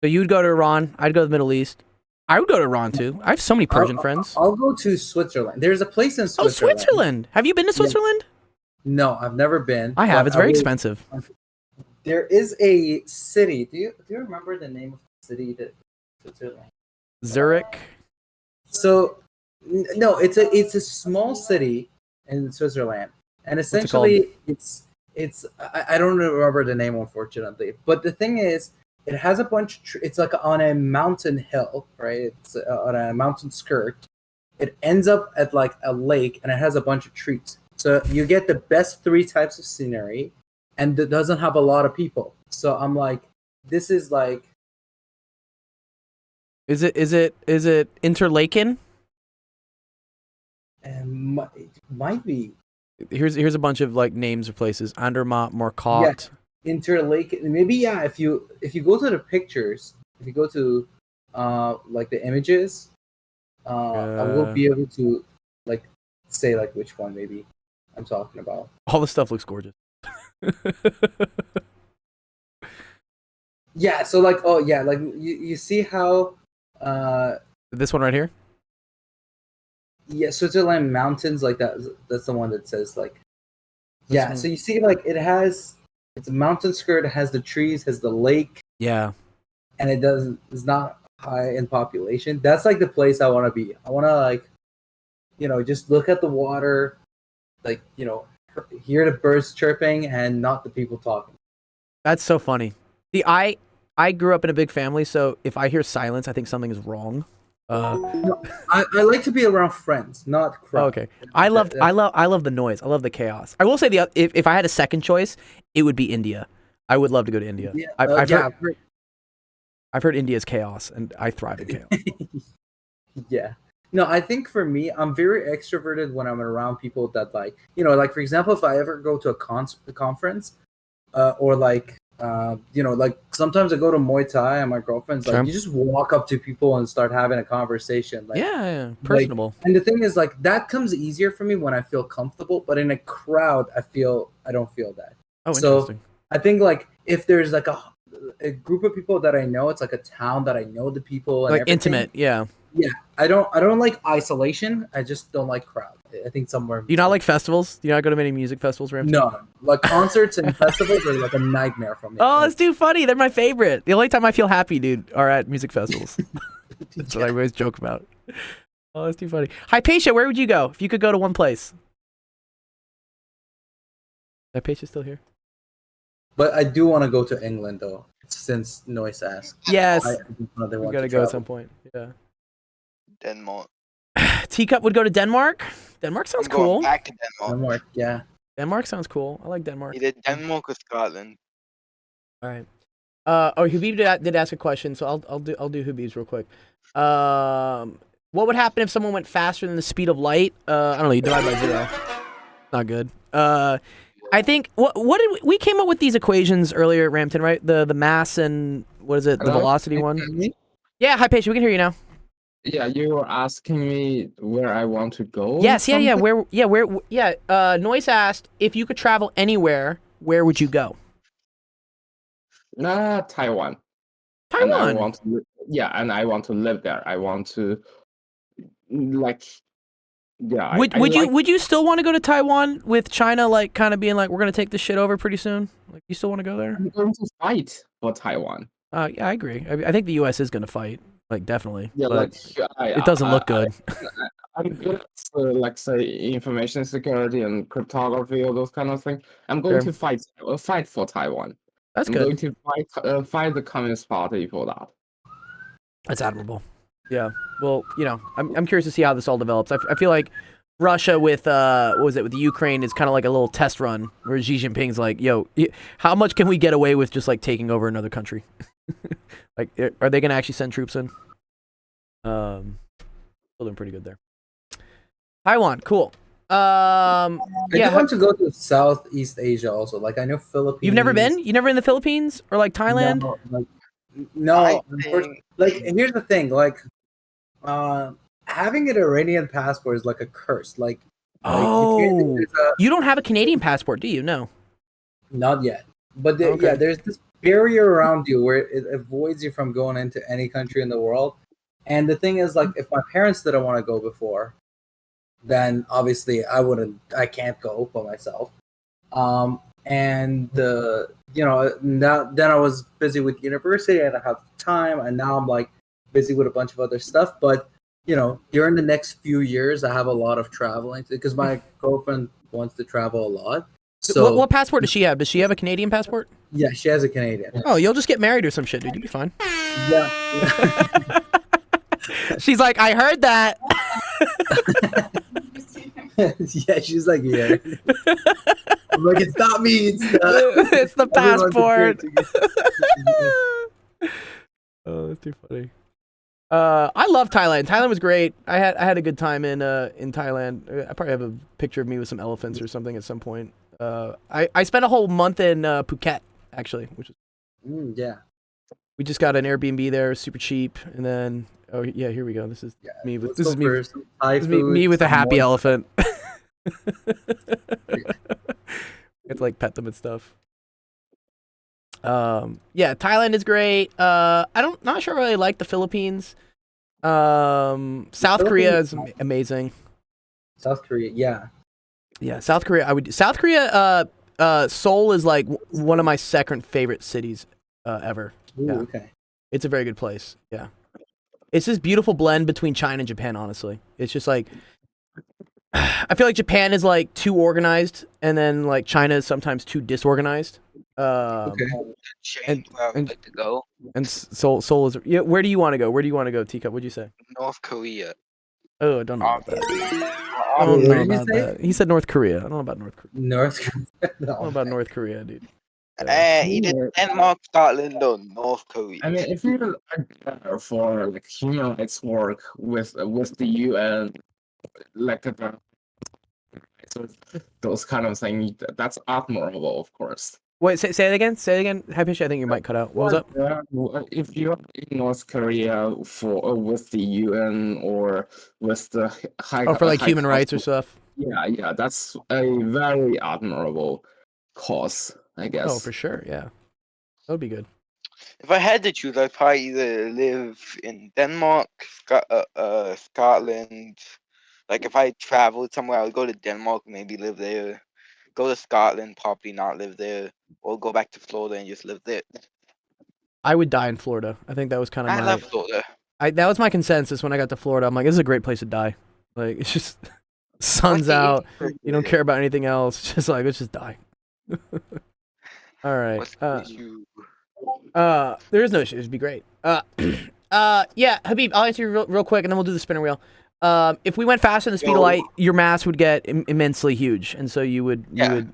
So you'd go to Iran, I'd go to the Middle East. I would go to Iran too. I have so many Persian friends. I'll go to Switzerland. There's a place in Switzerland. Oh, Switzerland! Have you been to Switzerland? No, I've never been. I have. It's very expensive. There is a city. Do you remember the name of the city that Switzerland? Zurich. So, no, it's a small city in Switzerland, and essentially it's I don't remember the name, unfortunately. But the thing is, it has a bunch of it's like on a mountain hill, right? It's on a mountain skirt. It ends up at like a lake, and it has a bunch of trees. So you get the best 3 types of scenery, and it doesn't have a lot of people. So I'm like, this is like. Is it Interlaken? Might be. Here's a bunch of like names of places. Andermatt, Marcotte. Yeah, Interlaken. Maybe yeah. If you go to the pictures, if you go to like the images, I will be able to like say like which one maybe I'm talking about. All the stuff looks gorgeous. Yeah. So like like you see how this one right here. Yeah, Switzerland mountains like that. That's the one that says like. Yeah, so you see like it's a mountain skirt. It has the trees, has the lake. Yeah. And it's not high in population. That's like the place I want to be. I want to like, just look at the water, like, hear the birds chirping and not the people talking. That's so funny. See, I grew up in a big family, so if I hear silence, I think something is wrong. No, I like to be around friends, not crowd. Okay, I love the noise. I love the chaos. I will say if I had a second choice, it would be India. I would love to go to India. Yeah, I've heard India's chaos, and I thrive in chaos. Yeah. No, I think for me, I'm very extroverted when I'm around people that like, like for example, if I ever go to a conference, or like. Like sometimes I go to Muay Thai and my girlfriend's like, you just walk up to people and start having a conversation. Like, yeah, personable. Like, and the thing is, like, that comes easier for me when I feel comfortable. But in a crowd, I don't feel that. Oh, so interesting. I think like if there's like a group of people that I know, it's like a town that I know the people and like everything. Intimate, yeah. Yeah, I don't like isolation. I just don't like crowd. I think somewhere. Do you not like festivals? Do you not go to many music festivals, Ramsey? No, like concerts and festivals are like a nightmare for me. Oh, it's too funny. They're my favorite. The only time I feel happy, dude, are at music festivals. That's what I always joke about. Oh, that's too funny. Hypatia, where would you go if you could go to one place? Is Hypatia still here? But I do want to go to England though, since Noise asked. Yes, we gotta go at some point. Yeah. Denmark. Teacup would go to Denmark. Denmark sounds cool. Back to Denmark. Yeah. Denmark sounds cool. I like Denmark. Either Denmark or Scotland. All right. Habib did ask a question, so I'll do Habib's real quick. What would happen if someone went faster than the speed of light? I don't know. You divide by 0. Not good. I think what did we came up with these equations earlier at Rampton, right? The mass and what is it? The velocity one. Yeah, Hypatia, we can hear you now. Yeah, you were asking me where I want to go. Yes, yeah. Noise asked if you could travel anywhere, where would you go? Taiwan. Taiwan. And I want to, and I want to live there. I want to, like, yeah. Would you still want to go to Taiwan with China, like, kind of being like, we're gonna take this shit over pretty soon? Like, you still want to go there? I'm going to fight for Taiwan. Yeah, I agree. I think the U.S. is gonna fight. Like, definitely. Yeah, but it doesn't look good. I'm good at, like, say, information security and cryptography or those kind of things. I'm going to fight for Taiwan. That's good. I'm going to fight the Communist Party for that. That's admirable. Yeah. Well, I'm curious to see how this all develops. I feel like Russia with with Ukraine is kind of like a little test run where Xi Jinping's like, yo, how much can we get away with just like taking over another country? Like, are they going to actually send troops in? Still doing pretty good there. Taiwan, cool. I want to go to Southeast Asia also. Like, I know Philippines. You've never been? You never in the Philippines or like Thailand? No. Like, here's the thing. Like, having an Iranian passport is like a curse. Like, you don't have a Canadian passport, do you? No. Not yet. But there's this barrier around you where it avoids you from going into any country in the world. And the thing is, like, if my parents didn't want to go before, then obviously I can't go by myself. Then I was busy with university and I have time, and now I'm like busy with a bunch of other stuff. But during the next few years, I have a lot of traveling because my girlfriend wants to travel a lot. So what passport does she have? Does she have a Canadian passport? Yeah, she has a Canadian. Oh, you'll just get married or some shit, dude. You'll be fine. Yeah. She's like, I heard that. Yeah, she's like, yeah. I'm like, it's not me. It's it's the everyone's passport. compared to- Oh, that's too funny. I love Thailand. Thailand was great. I had a good time in Thailand. I probably have a picture of me with some elephants or something at some point. I spent a whole month in Phuket actually, which is yeah. we just got an Airbnb there, super cheap, and then oh yeah, here we go. This is me with Let's go for some Thai me food, with a some happy more- elephant. It's like pet them and stuff. Yeah, Thailand is great. Not sure I really like the Philippines. South Korea is amazing. South Korea, yeah. Yeah, South Korea. South Korea. Seoul is like one of my second favorite cities ever. Ooh, Yeah. okay. It's a very good place. Yeah, it's this beautiful blend between China and Japan. Honestly, it's just like I feel like Japan is like too organized, and then like China is sometimes too disorganized. Okay. Change where I would like to go. And Seoul is. Yeah, where do you want to go? Where do you want to go, Teacup? What'd you say? North Korea. Oh, I don't know about that. I What don't know did you about say? that. He said North Korea. I don't know about North Korea. North Korea. I don't know about North Korea, dude. Either Denmark, Scotland, or North Korea. I mean, if you are for like human rights work with the UN, like so those kind of things, that's admirable, of course. Wait, say it again. Say it again. Happy Fish, I think you might cut out. What was up? If you're in North Korea for with the UN or with the high, Oh, for like high human rights or council- stuff. yeah, that's a very admirable cause, I guess. Oh, for sure. Yeah, that would be good. If I had to choose, I'd probably either live in Denmark, Scotland. Like if I traveled somewhere, I would go to Denmark, maybe live there. Go to Scotland, probably not live there, or go back to Florida and just live there. I would die in Florida. I think that was kind of I love Florida. that was my consensus when I got to Florida. I'm like, this is a great place to die. Like, it's just sun's out. You don't care about anything else. It's just like, let's just die. All right. What's the issue? There is no issue. It'd be great. Yeah, Habib, I'll answer you real quick, and then we'll do the spinner wheel. If we went faster than the speed of light, your mass would get immensely huge, and so you would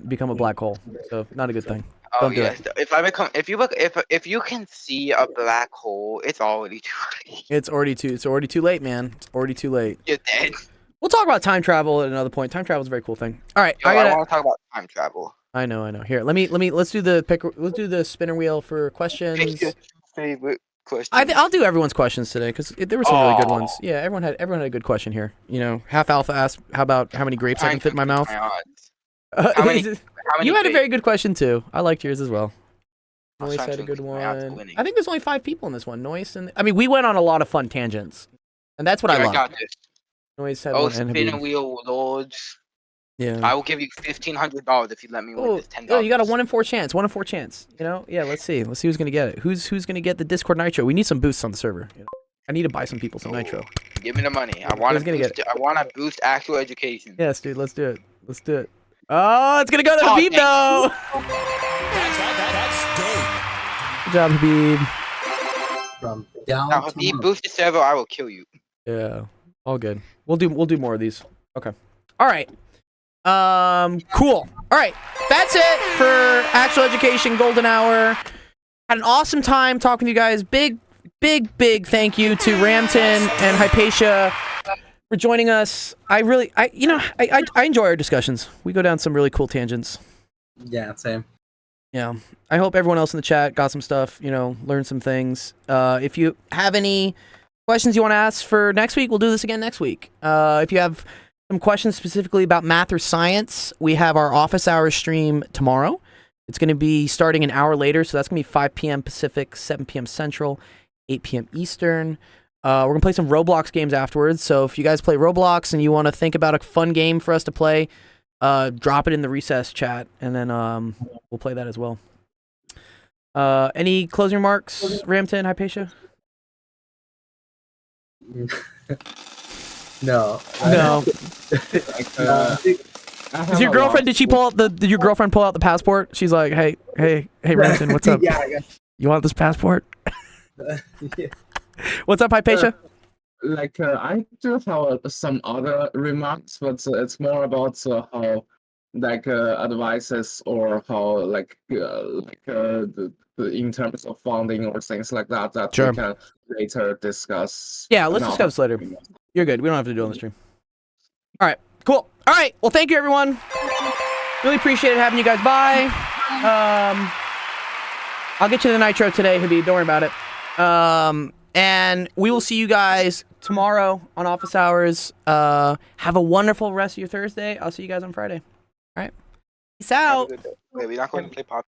become a black hole. So not a good thing. Oh Don't do yes. If you can see a black hole, it's already too late. It's already too late, man. It's already too late. You're dead. We'll talk about time travel at another point. Time travel is a very cool thing. All right, Yo, I want to talk about time travel. I know. Here, let's do the spinner wheel for questions. Pick your favorite question. I'll do everyone's questions today because there were some really good ones. Yeah, everyone had a good question here. You know, Half Alpha asked, how many grapes I can fit in my mouth? How many You had a grapes? very good question too. I liked yours as well. I'm Noise trying had a to good keep my odds of one. winning. I think there's only 5 people in this one. Noise and we went on a lot of fun tangents, and that's what I I love. got this. Noise had Oh, one. And spinner Habib. wheel lords. Yeah. I will give you $1,500 if you let me win Oh, this $10. you got a 1 in 4 chance. 1 in 4 chance. You know? Yeah. Let's see who's gonna get it. Who's gonna get the Discord Nitro? We need some boosts on the server. You know? I need to buy some people some Nitro. Give me the money. I want Who's gonna get to. I want to boost actual education. Yes, dude. Let's do it. Oh, it's gonna go to Oh, Habib thank though. Good job, Habib. From down Now, if you boost the server, I will kill you. Yeah. All good. We'll do more of these. Okay. All right. Cool. All right. That's it for Actual Education Golden Hour. Had an awesome time talking to you guys. Big thank you to Ramton and Hypatia for joining us. I enjoy our discussions. We go down some really cool tangents. Yeah, same. Yeah. I hope everyone else in the chat got some stuff, learned some things. If you have any questions you want to ask for next week, we'll do this again next week. If you have some questions specifically about math or science, we have our office hours stream tomorrow. It's going to be starting an hour later, so that's going to be 5 p.m. Pacific, 7 p.m. Central, 8 p.m. Eastern. We're going to play some Roblox games afterwards, so if you guys play Roblox and you want to think about a fun game for us to play, drop it in the recess chat, and then we'll play that as well. Any closing remarks, Ramton, Hypatia? No. Is your girlfriend? Did your girlfriend pull out the passport? She's like, hey, Ramton, what's up? Yeah, I guess. You want this passport? Yeah. What's up, Hypatia? I do have some other remarks, but it's more about how advices or how in terms of funding or things like that Sure. we can later discuss. Yeah, let's discuss this later. You're good. We don't have to do it on the stream. All right, cool. All right, well, thank you, everyone. Really appreciate having you guys by. I'll get you the nitro today, Habib. Don't worry about it. And we will see you guys tomorrow on office hours. Have a wonderful rest of your Thursday. I'll see you guys on Friday. All right. Peace out. We're not going to play pop.